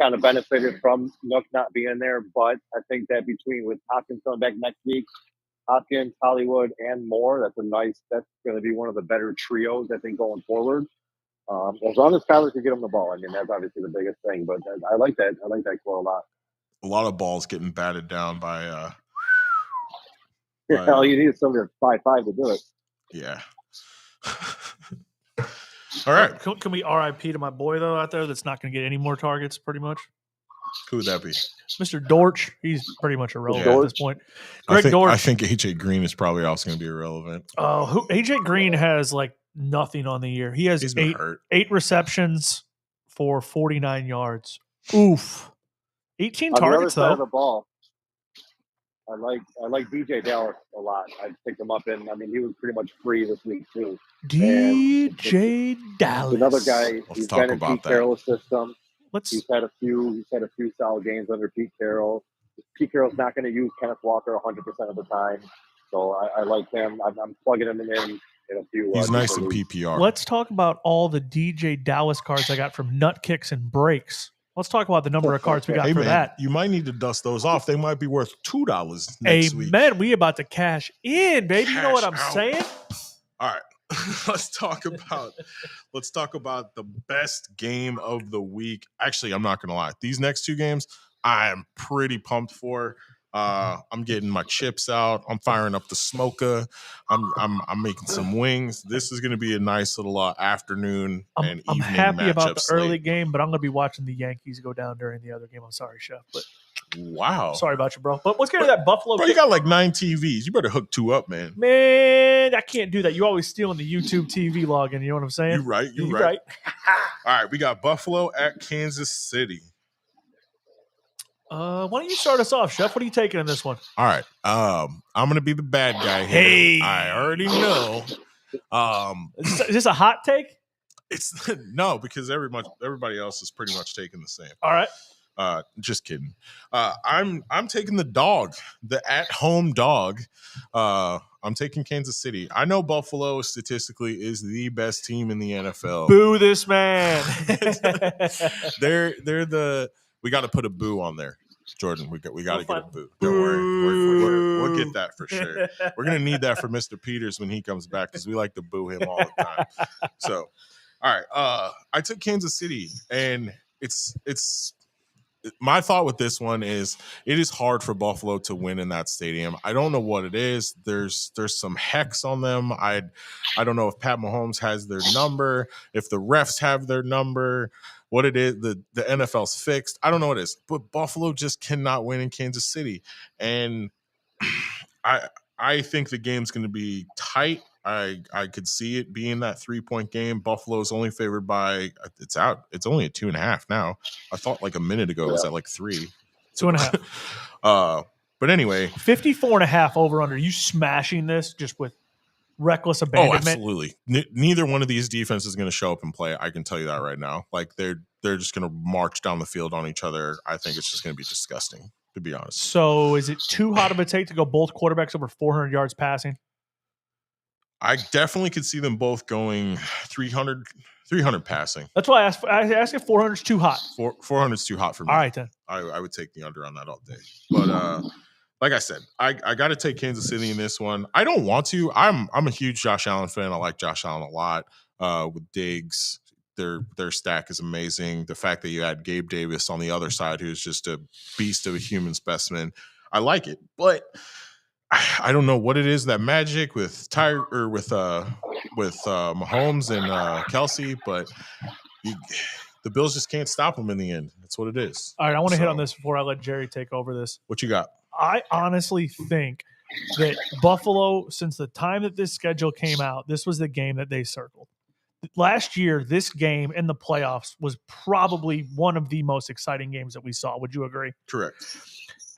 kind of benefited from Nook not being there. But I think that with Hopkins coming back next week, Hopkins, Hollywood, and Moore, that's going to be one of the better trios, I think, going forward. As long as Kyler can get him the ball. I mean, that's obviously the biggest thing, but I like that. I like that core a lot. A lot of balls getting batted down by Hell, you need somebody that's 5'5" to do it. Yeah. All right. Can we RIP to my boy, though, out there that's not going to get any more targets, pretty much? Who would that be? Mr. Dortch. He's pretty much irrelevant at this point. Dortch. I think AJ Green is probably also going to be irrelevant. AJ Green has nothing on the year. He has eight receptions for 49 yards. Oof. 18 targets, on the other side though. of the ball, I like DJ Dallas a lot. I picked him up he was pretty much free this week too. DJ Dallas. Another guy. He's been in Pete Carroll's system. He's had a few solid games under Pete Carroll. Pete Carroll's not going to use Kenneth Walker 100% of the time. So I like him. I'm plugging him in a few. He's nice in leagues. PPR. Let's talk about all the DJ Dallas cards I got from Nut Kicks and Breaks. Let's talk about the number of cards we got for that. You might need to dust those off. They might be worth $2 next week. Amen. We about to cash in, baby. You know what I'm saying? All right. let's talk about the best game of the week. Actually, I'm not gonna lie. These next two games, I am pretty pumped for. I'm getting my chips out. I'm firing up the smoker. I'm making some wings. This is gonna be a nice little afternoon and evening. I'm happy about the early slate. game, but I'm gonna be watching the Yankees go down during the other game. I'm sorry, Chef, but wow, sorry about you, bro. But let's get to that Buffalo. Bro, you got like 9 TVs. You better hook 2 up, man. Man, I can't do that. You always stealing the YouTube TV login. You know what I'm saying? You're right. You're right. All right, we got Buffalo at Kansas City. Why don't you start us off, Chef? What are you taking in this one? All right. I'm gonna be the bad guy here. Hey, I already know. Is this a hot take? It's no, because everybody else is pretty much taking the same. All right. Just kidding. I'm taking the dog, the at-home dog. I'm taking Kansas City. I know Buffalo statistically is the best team in the NFL. Boo this man. We got to put a boo on there. Jordan, we got to get a boo. Don't worry. We'll get that for sure. We're going to need that for Mr. Peters when he comes back because we like to boo him all the time. So, all right. I took Kansas City, and it's my thought with this one is it is hard for Buffalo to win in that stadium. I don't know what it is. There's some hex on them. I don't know if Pat Mahomes has their number, if the refs have their number, what it is. The NFL's fixed. I don't know what it is, but Buffalo just cannot win in Kansas City. And I think the game's going to be tight. I could see it being that 3-point game. Buffalo's only favored by it's out. It's only at 2.5 now. I thought like a minute ago it was at like 3. 2.5. But anyway, 54.5 over under. You smashing this just with reckless abandonment? Oh, absolutely. Neither one of these defenses is going to show up and play. I can tell you that right now. Like they're just going to march down the field on each other. I think it's just going to be disgusting, to be honest. So is it too hot of a take to go both quarterbacks over 400 yards passing? I definitely could see them both going 300 passing. That's why I asked if 400 is too hot. 400 is too hot for me. All right, then. I would take the under on that all day. But like I said, I got to take Kansas City in this one. I don't want to. I'm a huge Josh Allen fan. I like Josh Allen a lot. With Diggs, their stack is amazing. The fact that you had Gabe Davis on the other side, who's just a beast of a human specimen, I like it. But I don't know what it is, that magic with Mahomes and Kelsey, but the Bills just can't stop them in the end. That's what it is. All right, I want to hit on this before I let Jerry take over this. What you got? I honestly think that Buffalo, since the time that this schedule came out, this was the game that they circled. Last year, this game in the playoffs was probably one of the most exciting games that we saw. Would you agree? Correct.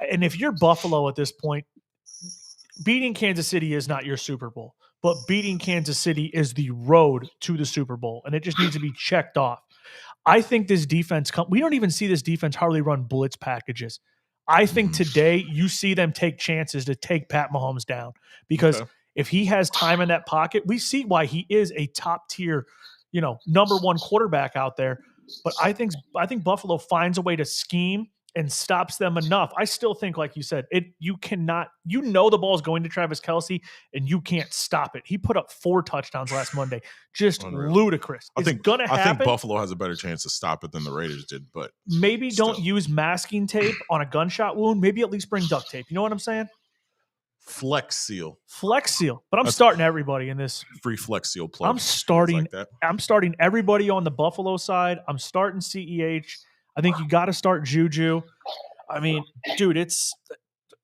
And if you're Buffalo at this point, beating Kansas City is not your Super Bowl, but beating Kansas City is the road to the Super Bowl, and it just needs to be checked off. I think this defense we don't even see this defense hardly run blitz packages. I think today you see them take chances to take Pat Mahomes down because if he has time in that pocket, we see why he is a top tier, number one quarterback out there. But I think Buffalo finds a way to scheme and stops them enough. I still think, like you said, you cannot, the ball is going to Travis Kelce and you can't stop it. He put up 4 touchdowns last Monday. Just unreal. Ludicrous. I think Buffalo has a better chance to stop it than the Raiders did, but maybe don't use masking tape on a gunshot wound. Maybe at least bring duct tape. You know what I'm saying? Flex seal. But I'm starting everybody in this free Flex Seal plug. I'm starting everybody on the Buffalo side. I'm starting CEH. I think you got to start Juju. I mean, dude,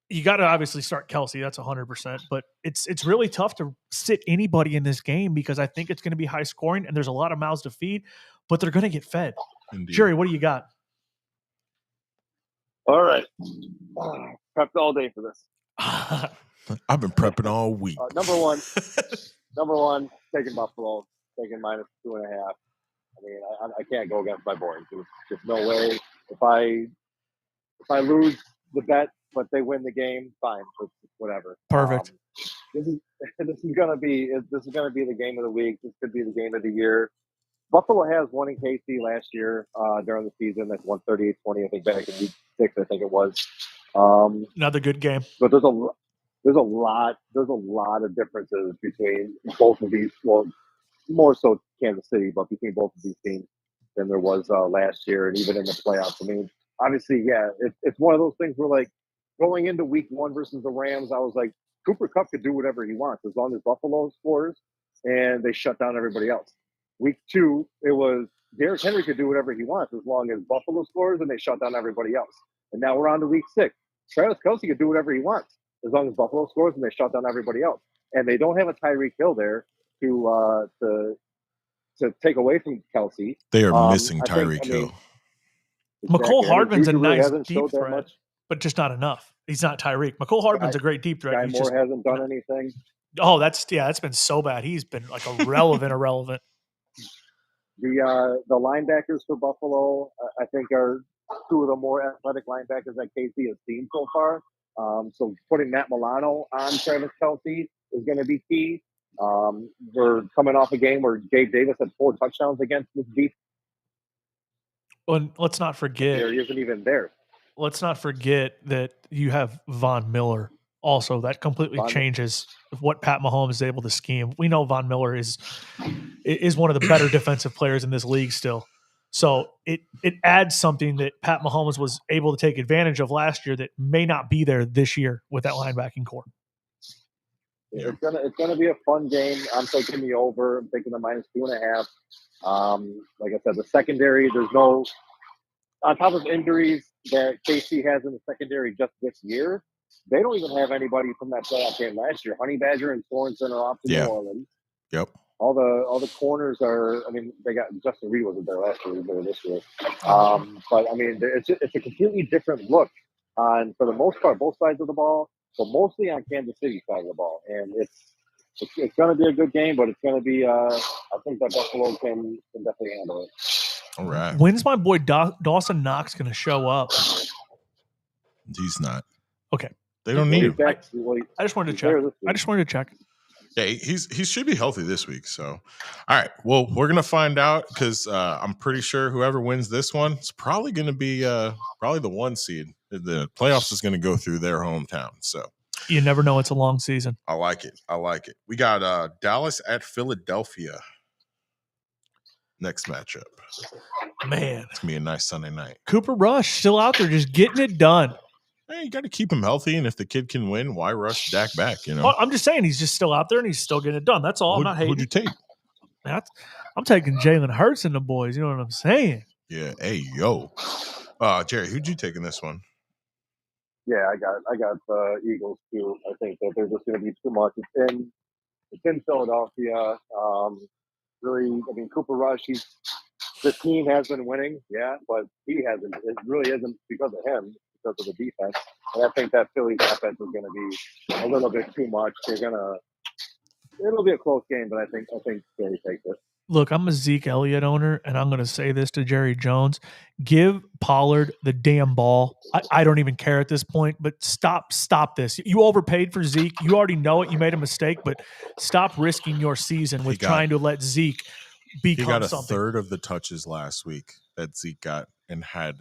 you got to obviously start Kelsey. That's 100%. But it's really tough to sit anybody in this game because I think it's going to be high scoring and there's a lot of mouths to feed, but they're going to get fed. Indeed. Jerry, what do you got? All right. Prepped all day for this. I've been prepping all week. Number one, taking Buffalo, taking -2.5. I mean, I can't go against my board. There's just no way. If I lose the bet but they win the game. Fine, whatever. Perfect. This is gonna be the game of the week. This could be the game of the year. Buffalo has won in KC last year during the season. That's 138-20. I think back in week 6, I think it was. Another good game. But there's a lot of differences between both of these. Well, more so Kansas City, but between both of these teams than there was last year, and even in the playoffs. I mean, obviously, yeah, it's one of those things where, like, going into week 1 versus the Rams, I was like, Cooper Kupp could do whatever he wants as long as Buffalo scores and they shut down everybody else. Week 2, it was Derrick Henry could do whatever he wants as long as Buffalo scores and they shut down everybody else. And now we're on to week 6. Travis Kelce could do whatever he wants as long as Buffalo scores and they shut down everybody else. And they don't have a Tyreek Hill there to take away from Kelce. They are missing Tyreek Hill. Exactly. McCole Hardman's a nice really deep threat, but just not enough. He's not Tyreek. McCole Hardman's a great deep threat. Guy Moore hasn't done anything. Oh, that's been so bad. He's been like irrelevant. The linebackers for Buffalo, I think, are 2 of the more athletic linebackers that KC has seen so far. So putting Matt Milano on Travis Kelce is going to be key. We're coming off a game where Gabe Davis had 4 touchdowns against this defense. And let's not forget, he isn't even there. Let's not forget that you have Von Miller. Also, that completely changes what Pat Mahomes is able to scheme. We know Von Miller is one of the better defensive players in this league still. So it adds something that Pat Mahomes was able to take advantage of last year that may not be there this year with that linebacking core. Yeah. It's gonna be a fun game. I'm taking the over. I'm taking the -2.5. Like I said, the secondary, there's no, on top of injuries that KC has in the secondary just this year, they don't even have anybody from that playoff game last year. Honey Badger and Sorensen are off to New Orleans. Yep. All the corners are. I mean, they got Justin Reed wasn't there last year. He was there this year. But I mean, it's a completely different look on, for the most part, both sides of the ball, but mostly on Kansas City side of the ball. And it's going to be a good game, but it's going to be. I think that Buffalo can definitely handle it. All right. When's my boy Dawson Knox going to show up? He's not. Okay. They don't need him. I just wanted to check. Yeah, he should be healthy this week. So, all right. Well, we're gonna find out because I'm pretty sure whoever wins this one is probably gonna be probably the 1 seed. The playoffs is gonna go through their hometown. So you never know. It's a long season. I like it. We got Dallas at Philadelphia. Next matchup. Man, it's gonna be a nice Sunday night. Cooper Rush still out there, just getting it done. Hey, you got to keep him healthy, and if the kid can win, why rush Dak back? You know, I'm just saying he's just still out there and he's still getting it done. That's all. I'm not hating. Who'd you take? I'm taking Jalen Hurts and the boys. You know what I'm saying? Yeah. Hey, yo, Jerry, who'd you take in this one? Yeah, I got the Eagles too. I think that they're just going to be too much. It's in Philadelphia. Really, I mean, Cooper Rush. The team has been winning, yeah, but he hasn't. It really isn't because of him. Because of the defense, and I think that Philly's offense is going to be a little bit too much. It'll be a close game, but I think Philly takes it. Look, I'm a Zeke Elliott owner, and I'm going to say this to Jerry Jones: give Pollard the damn ball. I don't even care at this point, but stop this. You overpaid for Zeke. You already know it. You made a mistake, but stop risking your season with trying to let Zeke become something. He got a third of the touches last week that Zeke got and had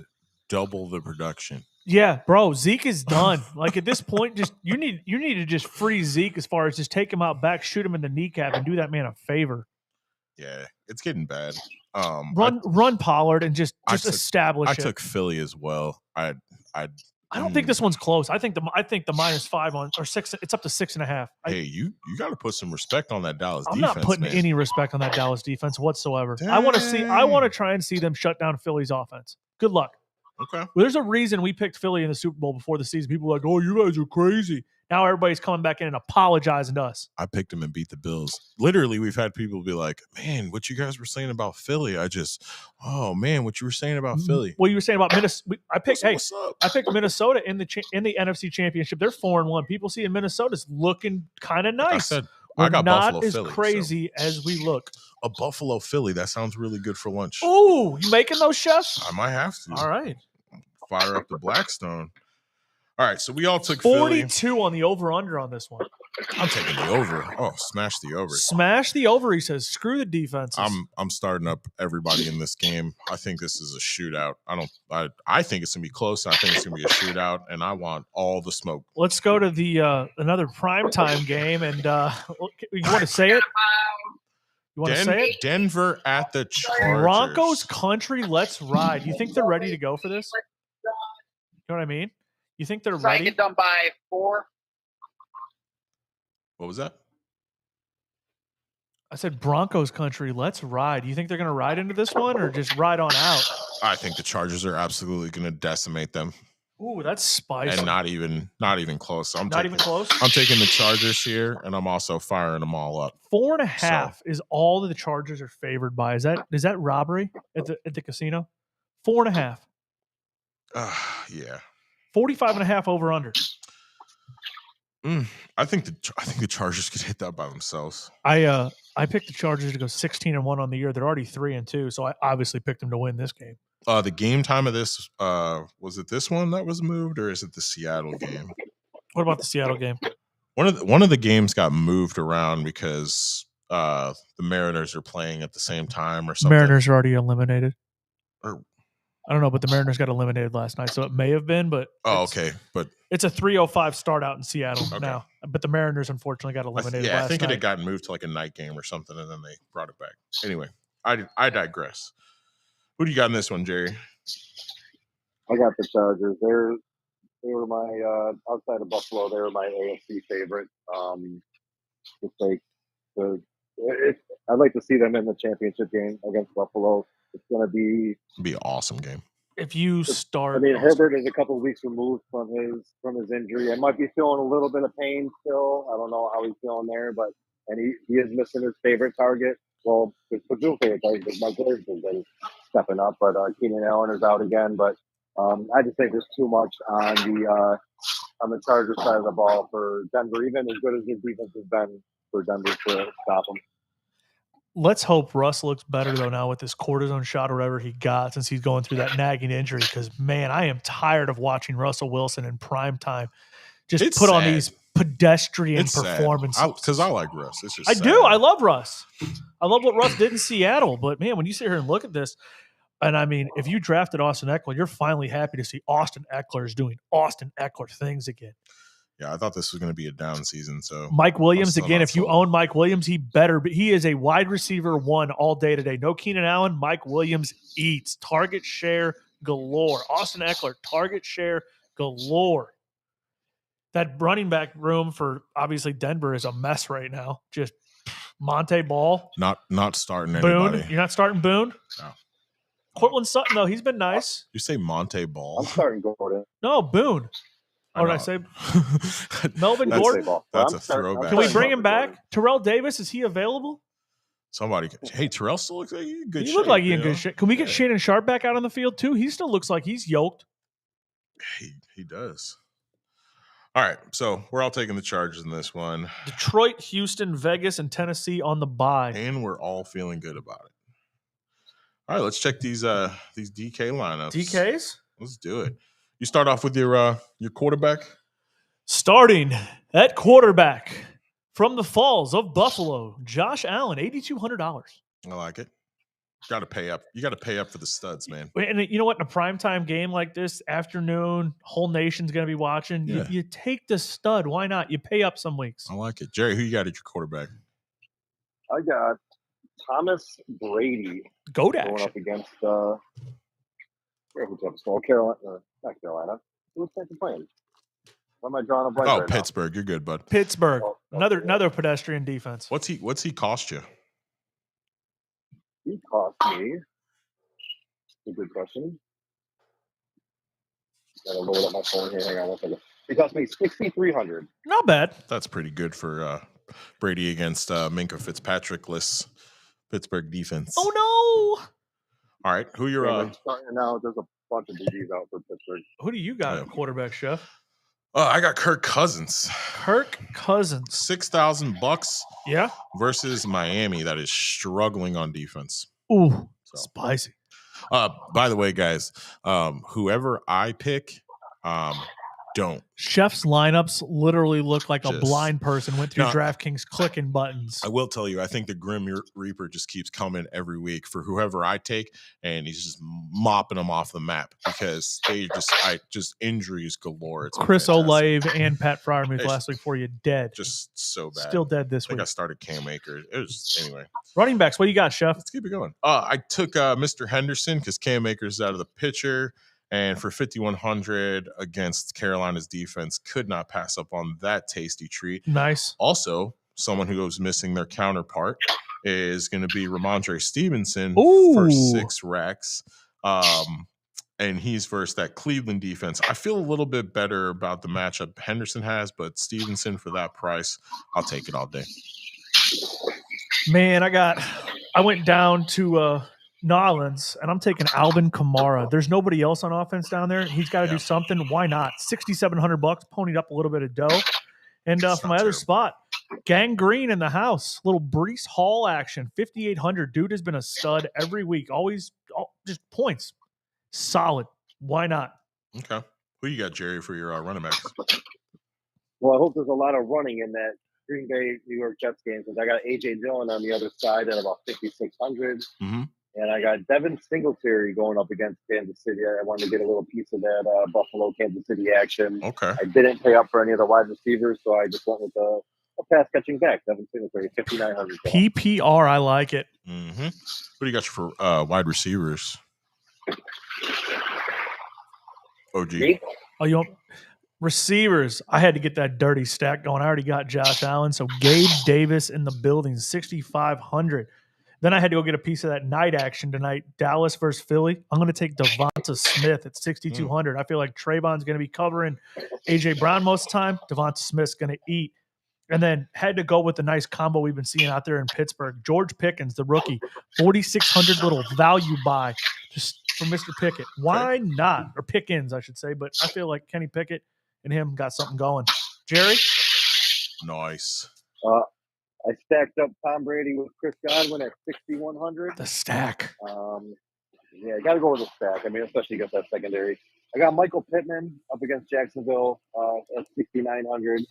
double the production. Yeah, bro, Zeke is done. Like at this point, just you need to just free Zeke as far as just take him out back, shoot him in the kneecap, and do that man a favor. Yeah, it's getting bad. Run Pollard and just establish it. I took Philly as well. I don't think this one's close. I think the -5 on or 6. It's up to 6.5. Hey, you got to put some respect on that Dallas defense. I'm not putting any respect on that Dallas defense whatsoever. Dang. I want to try and see them shut down Philly's offense. Good luck. Okay. Well, there's a reason we picked Philly in the Super Bowl before the season. People were like, "Oh, you guys are crazy." Now everybody's coming back in and apologizing to us. I picked them and beat the Bills. Literally, we've had people be like, "Man, what you guys were saying about Philly?" What you were saying about Philly? What you were saying about Minnesota? I picked Minnesota in the NFC Championship. They're 4-1. People see Minnesota's looking kind of nice. Like I said, I got not Buffalo as Philly, crazy as we look. A Buffalo Philly. That sounds really good for lunch. Ooh, you making those, chefs? I might have to. All right. Fire up the Blackstone. All right, so we all took Philly. 42 on the over-under on this one. I'm taking the over. Oh, smash the over. Smash the over, he says. Screw the defenses. I'm starting up everybody in this game. I think this is a shootout. I think it's gonna be close. I think it's gonna be a shootout, and I want all the smoke. Let's go to the another primetime game, and you want to say it? You want to say it? Denver at the Chargers. Broncos country, let's ride. You think they're ready to go for this? You know what I mean? You think they're ready? Get done by 4. What was that? I said Broncos country, let's ride. You think they're going to ride into this one or just ride on out? I think the Chargers are absolutely going to decimate them. Ooh, that's spicy. And not even close. Even close? I'm taking the Chargers here, and I'm also firing them all up. 4.5 is all that the Chargers are favored by. Is that robbery at the casino? 4.5. Yeah. 45.5 over under. I think the Chargers could hit that by themselves. I picked the Chargers to go 16-1 on the year. They're already 3-2, so I obviously picked them to win this game. The game time of this was it this one that was moved, or is it the Seattle game? What about the Seattle game? One of the games got moved around because the Mariners are playing at the same time or something. Mariners are already eliminated. Or I don't know, but the Mariners got eliminated last night, so it may have been. But okay, but it's a 3:05 start out in Seattle now. But the Mariners unfortunately got eliminated. I think night. it had gotten moved to like a night game or something, and then they brought it back. Anyway, I digress. Who do you got in this one, Jerry? I got the Chargers. They were my outside of Buffalo. They were my AFC favorite. I'd like to see them in the championship game against Buffalo. It's going to be an awesome game. If you start, I mean, Herbert is a couple of weeks removed from his injury. I might be feeling a little bit of pain still. I don't know how he's feeling there, but he is missing his favorite target. Well, his presumed favorite target because Mike Williams has been stepping up, but Keenan Allen is out again. But I just think there's too much on the Chargers side of the ball for Denver, even as good as his defense has been for Denver to stop him. Let's hope Russ looks better, though, now with this cortisone shot or whatever he got since he's going through that nagging injury. Because, man, I am tired of watching Russell Wilson in prime time just put on these pedestrian performances. Because I like Russ. It's just I do. I love Russ. I love what Russ did in Seattle. But, man, when you sit here and look at this, and, I mean, if you drafted Austin Eckler, you're finally happy to see Austin Eckler is doing Austin Eckler things again. Yeah, I thought this was going to be a down season. So Mike Williams, again, if you own Mike Williams, he better. But he is a wide receiver 1 all day today. No Keenan Allen. Mike Williams eats. Target share galore. Austin Eckler, target share galore. That running back room for, obviously, Denver is a mess right now. Just Monte Ball. Not starting Boone. anybody. You're not starting Boone? No. Cortland Sutton, though, he's been nice. You say Monte Ball? I'm starting Gordon. No, Boone. Or did I say Melvin Gordon? That's a throwback. Can we bring him back? Terrell Davis, is he available? Hey, Terrell still looks like he's in good shape. He looked like he's in good shape. Can we get Shannon Sharp back out on the field, too? He still looks like he's yoked. He does. All right, so we're all taking the Chargers in this one. Detroit, Houston, Vegas, and Tennessee on the bye. And we're all feeling good about it. All right, let's check these DK lineups. DKs? Let's do it. You start off with your quarterback. Starting at quarterback from the Falls of Buffalo, Josh Allen, $8,200. I like it. Got to pay up. You got to pay up for the studs, man. And you know what? In a primetime game like this, afternoon, whole nation's going to be watching. Yeah. You take the stud. Why not? You pay up some weeks. I like it. Jerry, who you got at your quarterback? I got Thomas Brady going up against Carolina. Not Carolina. Who's playing? Why am I drawing a blank? Oh, right Pittsburgh. Now? You're good, bud. Pittsburgh. Another pedestrian defense. What's he cost you? He cost me. That's a good question. Gotta load up my phone here. Hang on one second. He cost me $6,300. Not bad. That's pretty good for Brady against Minka Fitzpatrick-less Pittsburgh defense. Oh no! All right, who you're starting now? There's a bunch of DBs out for Pittsburgh. Who do you got at quarterback, Chef? I got Kirk Cousins. Kirk Cousins, $6,000. Yeah. Versus Miami, that is struggling on defense. Ooh, spicy. By the way, guys, whoever I pick, don't. Chef's lineups literally look like a Just- blind person went through Now- DraftKings clicking buttons. I will tell you, I think the Grim Reaper just keeps coming every week for whoever I take, and he's just mopping them off the map because just injuries galore. It's been Chris fantastic. Olave and Pat Fryermuth It's last week for you, dead. Just so bad. Still dead this I think week. I started Cam Akers. It was anyway. Running backs, what do you got, Chef? Let's keep it going. I took Mr. Henderson because Cam Akers is out of the pitcher. And for 5,100 against Carolina's defense, could not pass up on that tasty treat. Nice. Also, someone who goes missing their counterpart is going to be Ramondre Stevenson Ooh. for 6 racks. And he's versus that Cleveland defense. I feel a little bit better about the matchup Henderson has, but Stevenson for that price, I'll take it all day. Man, I went down to Nolans, and I'm taking Alvin Kamara. There's nobody else on offense down there. He's got to do something. Why not? $6,700, ponied up a little bit of dough. And for my other spot, Gangrene in the house. Little Brees Hall action, 5,800. Dude has been a stud every week. Always just points. Solid. Why not? Okay. Who you got, Jerry, for your running backs? Well, I hope there's a lot of running in that Green Bay New York Jets game because I got A.J. Dillon on the other side at about 5,600. Mm-hmm. And I got Devin Singletary going up against Kansas City. I wanted to get a little piece of that Buffalo Kansas City action. Okay. I didn't pay up for any of the wide receivers, so I just went with a pass catching back. Devin Singletary, 5,900. PPR, I like it. Mm-hmm. What do you got for wide receivers? OG. Me? Oh, you want receivers? I had to get that dirty stack going. I already got Josh Allen, so Gabe Davis in the building, 6,500. Then I had to go get a piece of that night action tonight, Dallas versus Philly. I'm going to take Devonta Smith at 6,200. I feel like Trayvon's going to be covering A.J. Brown most of the time. Devonta Smith's going to eat. And then had to go with the nice combo we've been seeing out there in Pittsburgh. George Pickens, the rookie, 4,600 little value buy just for Mr. Pickett. Why not? Or Pickens, I should say. But I feel like Kenny Pickett and him got something going. Jerry? Nice. I stacked up Tom Brady with Chris Godwin at 6,100. The stack. Yeah, you got to go with the stack. I mean, especially against that secondary. I got Michael Pittman up against Jacksonville at 6,900.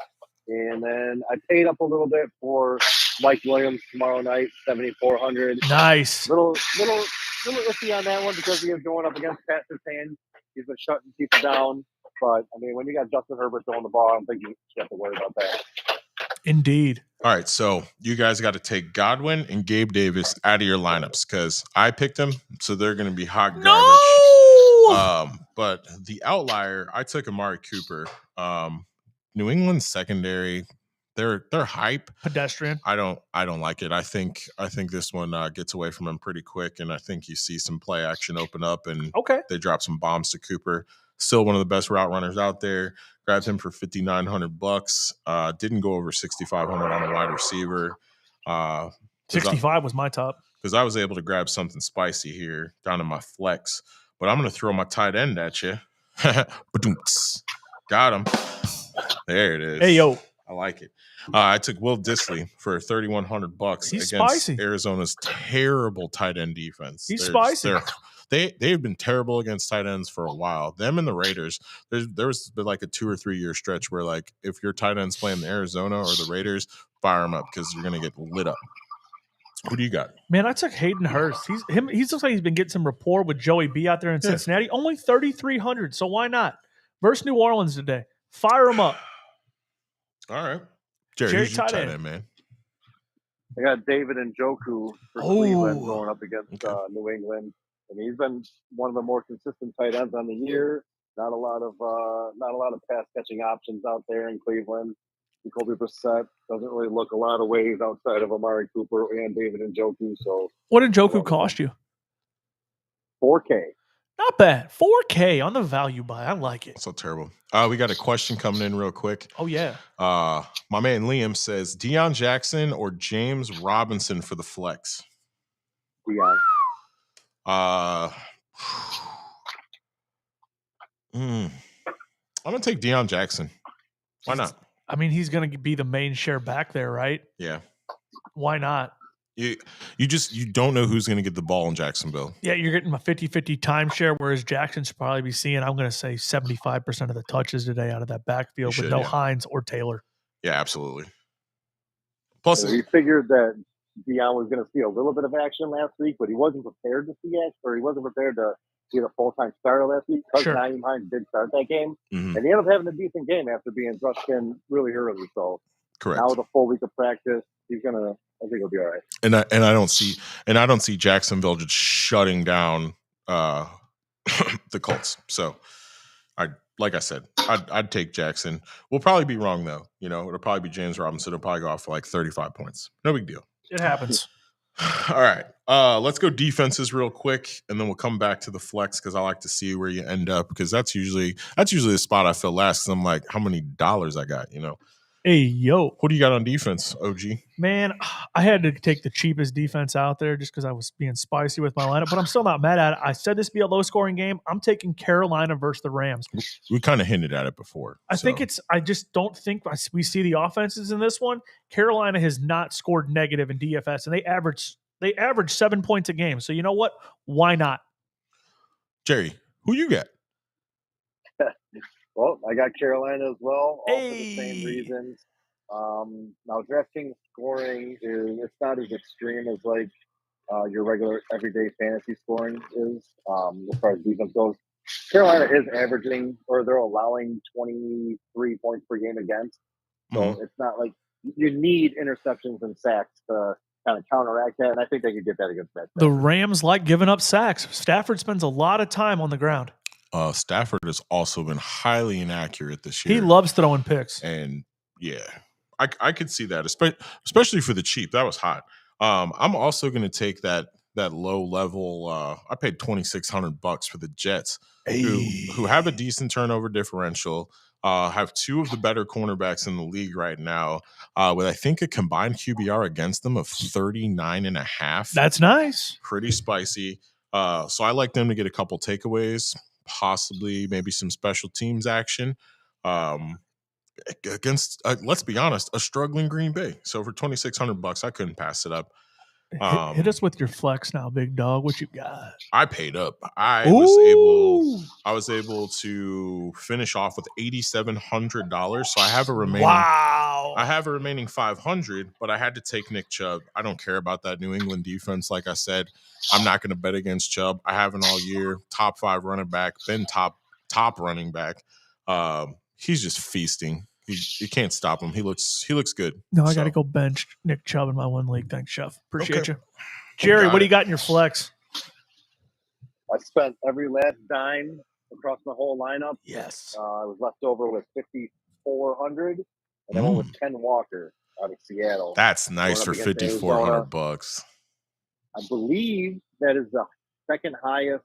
And then I paid up a little bit for Mike Williams tomorrow night, 7,400. Nice. Little iffy on that one because he is going up against Pat Surtain. He's been shutting people down. But, I mean, when you got Justin Herbert throwing the ball, I don't think you have to worry about that. Indeed. All right, so you guys got to take Godwin and Gabe Davis out of your lineups because I picked them, so they're going to be hot garbage. No! But the outlier, I took Amari Cooper. New England secondary, they're hype. Pedestrian. I don't like it. I think this one gets away from him pretty quick, and I think you see some play action open up, and they drop some bombs to Cooper. Still one of the best route runners out there. Grabbed him for $5,900. Didn't go over 6,500 on a wide receiver. 65 was my top because I was able to grab something spicy here down in my flex. But I'm going to throw my tight end at you. Got him. There it is. Hey yo, I like it. I took Will Dissly for $3,100 He's against spicy. Arizona's terrible tight end defense. He's spicy. They've been terrible against tight ends for a while. Them and the Raiders. There was been like a 2 or 3 year stretch where like if your tight end's playing the Arizona or the Raiders, fire them up because you're gonna get lit up. Who do you got? Man, I took Hayden Hurst. He looks like he's been getting some rapport with Joey B out there in Cincinnati. Only 3,300, so why not? Versus New Orleans today. Fire him up. All right. Jerry who's your tight end, man? I got David Njoku for Cleveland going up against New England. I mean, he's been one of the more consistent tight ends on the year. Not a lot of pass catching options out there in Cleveland. Jacoby Brissett doesn't really look a lot of ways outside of Amari Cooper and David Njoku. So, what did Njoku cost you? $4K. Not bad. $4K on the value buy. I like it. So terrible. We got a question coming in real quick. Oh yeah. My man Liam says Deion Jackson or James Robinson for the flex. Deion. I'm gonna take Deion Jackson. Why not? I mean, he's gonna be the main share back there, right? Yeah. Why not? You don't know who's going to get the ball in Jacksonville. Yeah, you're getting a 50-50 timeshare, whereas Jackson should probably be seeing, I'm going to say, 75% of the touches today out of that backfield with no Hines or Taylor. Yeah, absolutely. Plus, we figured that Deion was going to see a little bit of action last week, but he wasn't prepared to see action, or he wasn't prepared to get a full-time starter last week because Nyheim Hines did start that game. And he ended up having a decent game after being rushed in really early. So correct. Now with a full week of practice, I think he'll be all right. And I don't see Jacksonville just shutting down the Colts. So like I said, I'd take Jackson. We'll probably be wrong though. It'll probably be James Robinson. It'll probably go off for like 35 points. No big deal. It happens. All right. Let's go defenses real quick, and then we'll come back to the flex because I like to see where you end up because that's usually the spot I feel last. I'm like, how many dollars I got? Hey, yo. What do you got on defense, OG? Man, I had to take the cheapest defense out there just because I was being spicy with my lineup, but I'm still not mad at it. I said this would be a low-scoring game. I'm taking Carolina versus the Rams. We kind of hinted at it before. I just don't think we see the offenses in this one. Carolina has not scored negative in DFS, and they average 7 points a game. So you know what? Why not? Jerry, who you got? Well, I got Carolina as well, all for the same reasons. Now, DraftKings scoring it's not as extreme as like your regular everyday fantasy scoring is as far as defense goes. Carolina is averaging, or they're allowing 23 points per game against. So it's not like you need interceptions and sacks to kind of counteract that, and I think they could get that against that. The Rams like giving up sacks. Stafford spends a lot of time on the ground. Stafford has also been highly inaccurate this year. He loves throwing picks. And yeah, I could see that, especially for the cheap. That was hot. I'm also going to take that low level. I paid $2,600 for the Jets, who have a decent turnover differential. Have two of the better cornerbacks in the league right now, with I think a combined QBR against them of 39.5. That's nice. Pretty spicy. So I like them to get a couple takeaways. Possibly maybe some special teams action against let's be honest, a struggling Green Bay. So for $2,600 I couldn't pass it up. Hit us with your flex now, big dog. What you got? I paid up. I was able to finish off with $8,700. So I have a remaining $500, but I had to take Nick Chubb. I don't care about that New England defense. Like I said, I'm not going to bet against Chubb. I haven't all year. Top 5 running back, been top running back. He's just feasting. You can't stop him. He looks good. No, I got to go bench Nick Chubb in my one league. Thanks, Chef. Appreciate you. Jerry, what do you got in your flex? I spent every last dime across my whole lineup. Yes. I was left over with $5,400, and I went with Ken Walker out of Seattle. That's nice for $5,400. I believe that is the second highest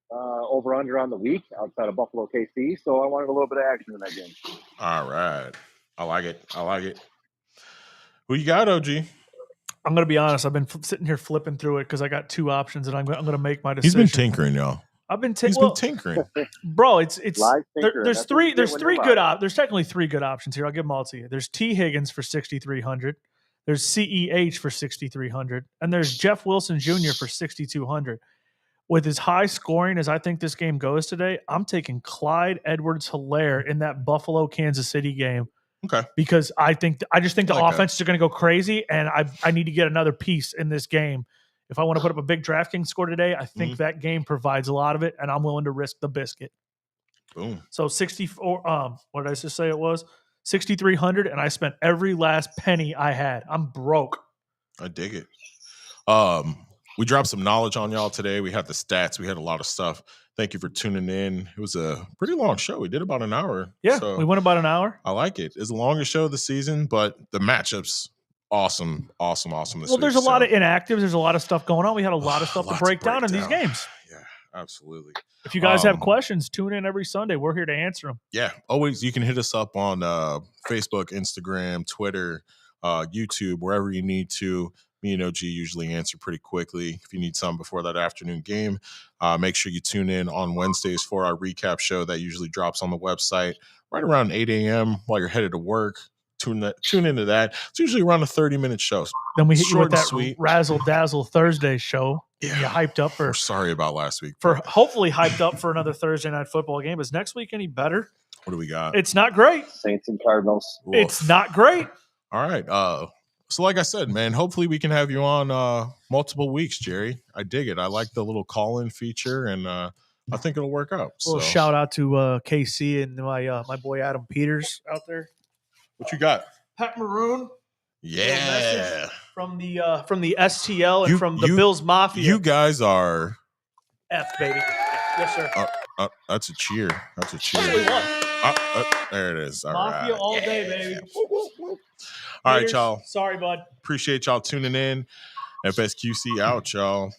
over-under on the week outside of Buffalo KC, so I wanted a little bit of action in that game. All right. I like it. Who you got, OG? I'm going to be honest. I've been sitting here flipping through it because I got two options, and I'm going to make my decision. He's been tinkering, y'all. He's been tinkering. Bro, there's technically three good options here. I'll give them all to you. There's T. Higgins for 6,300. There's CEH for 6,300. And there's Jeff Wilson Jr. for 6,200. With as high scoring as I think this game goes today, I'm taking Clyde Edwards-Helaire in that Buffalo-Kansas City game. Okay. Because I just think the offenses are going to go crazy, and I need to get another piece in this game. If I want to put up a big DraftKings score today, I think that game provides a lot of it, and I'm willing to risk the biscuit. Boom. So 64. What did I just say it was? 6,300, and I spent every last penny I had. I'm broke. I dig it. We dropped some knowledge on y'all today. We had the stats. We had a lot of stuff. Thank you for tuning in. It was a pretty long show. We did about an hour. Yeah, so we went about an hour. I like it. It's the longest show of the season, but the matchups, awesome this week. There's a lot of inactives. There's a lot of stuff going on. We had a lot of stuff to break down in these games. Yeah, absolutely. If you guys have questions, tune in every Sunday. We're here to answer them. Yeah, always. You can hit us up on Facebook, Instagram, Twitter, YouTube, wherever you need to. Me and OG usually answer pretty quickly. If you need something before that afternoon game, make sure you tune in on Wednesdays for our recap show that usually drops on the website right around 8 a.m. while you're headed to work. tune into that. It's usually around a 30-minute show. Then we hit you with that sweet. Razzle Dazzle Thursday show. Yeah. You hyped up for. We're sorry about last week. Hopefully hyped up for another Thursday night football game. Is next week any better? What do we got? It's not great. Saints and Cardinals. Oof. It's not great. All right. So like I said, man, hopefully we can have you on multiple weeks, Jerry. I dig it. I like the little call-in feature, and I think it'll work out. A little shout out to KC and my boy Adam Peters out there. What you got? Pat Maroon. Yeah. From the STL and from the Bills Mafia. You guys are F, baby. Yes, sir. That's a cheer. That's a cheer. We won. There it is. All Mafia right. all day, baby. All right, y'all. Sorry, bud. Appreciate y'all tuning in. FSQC out, y'all.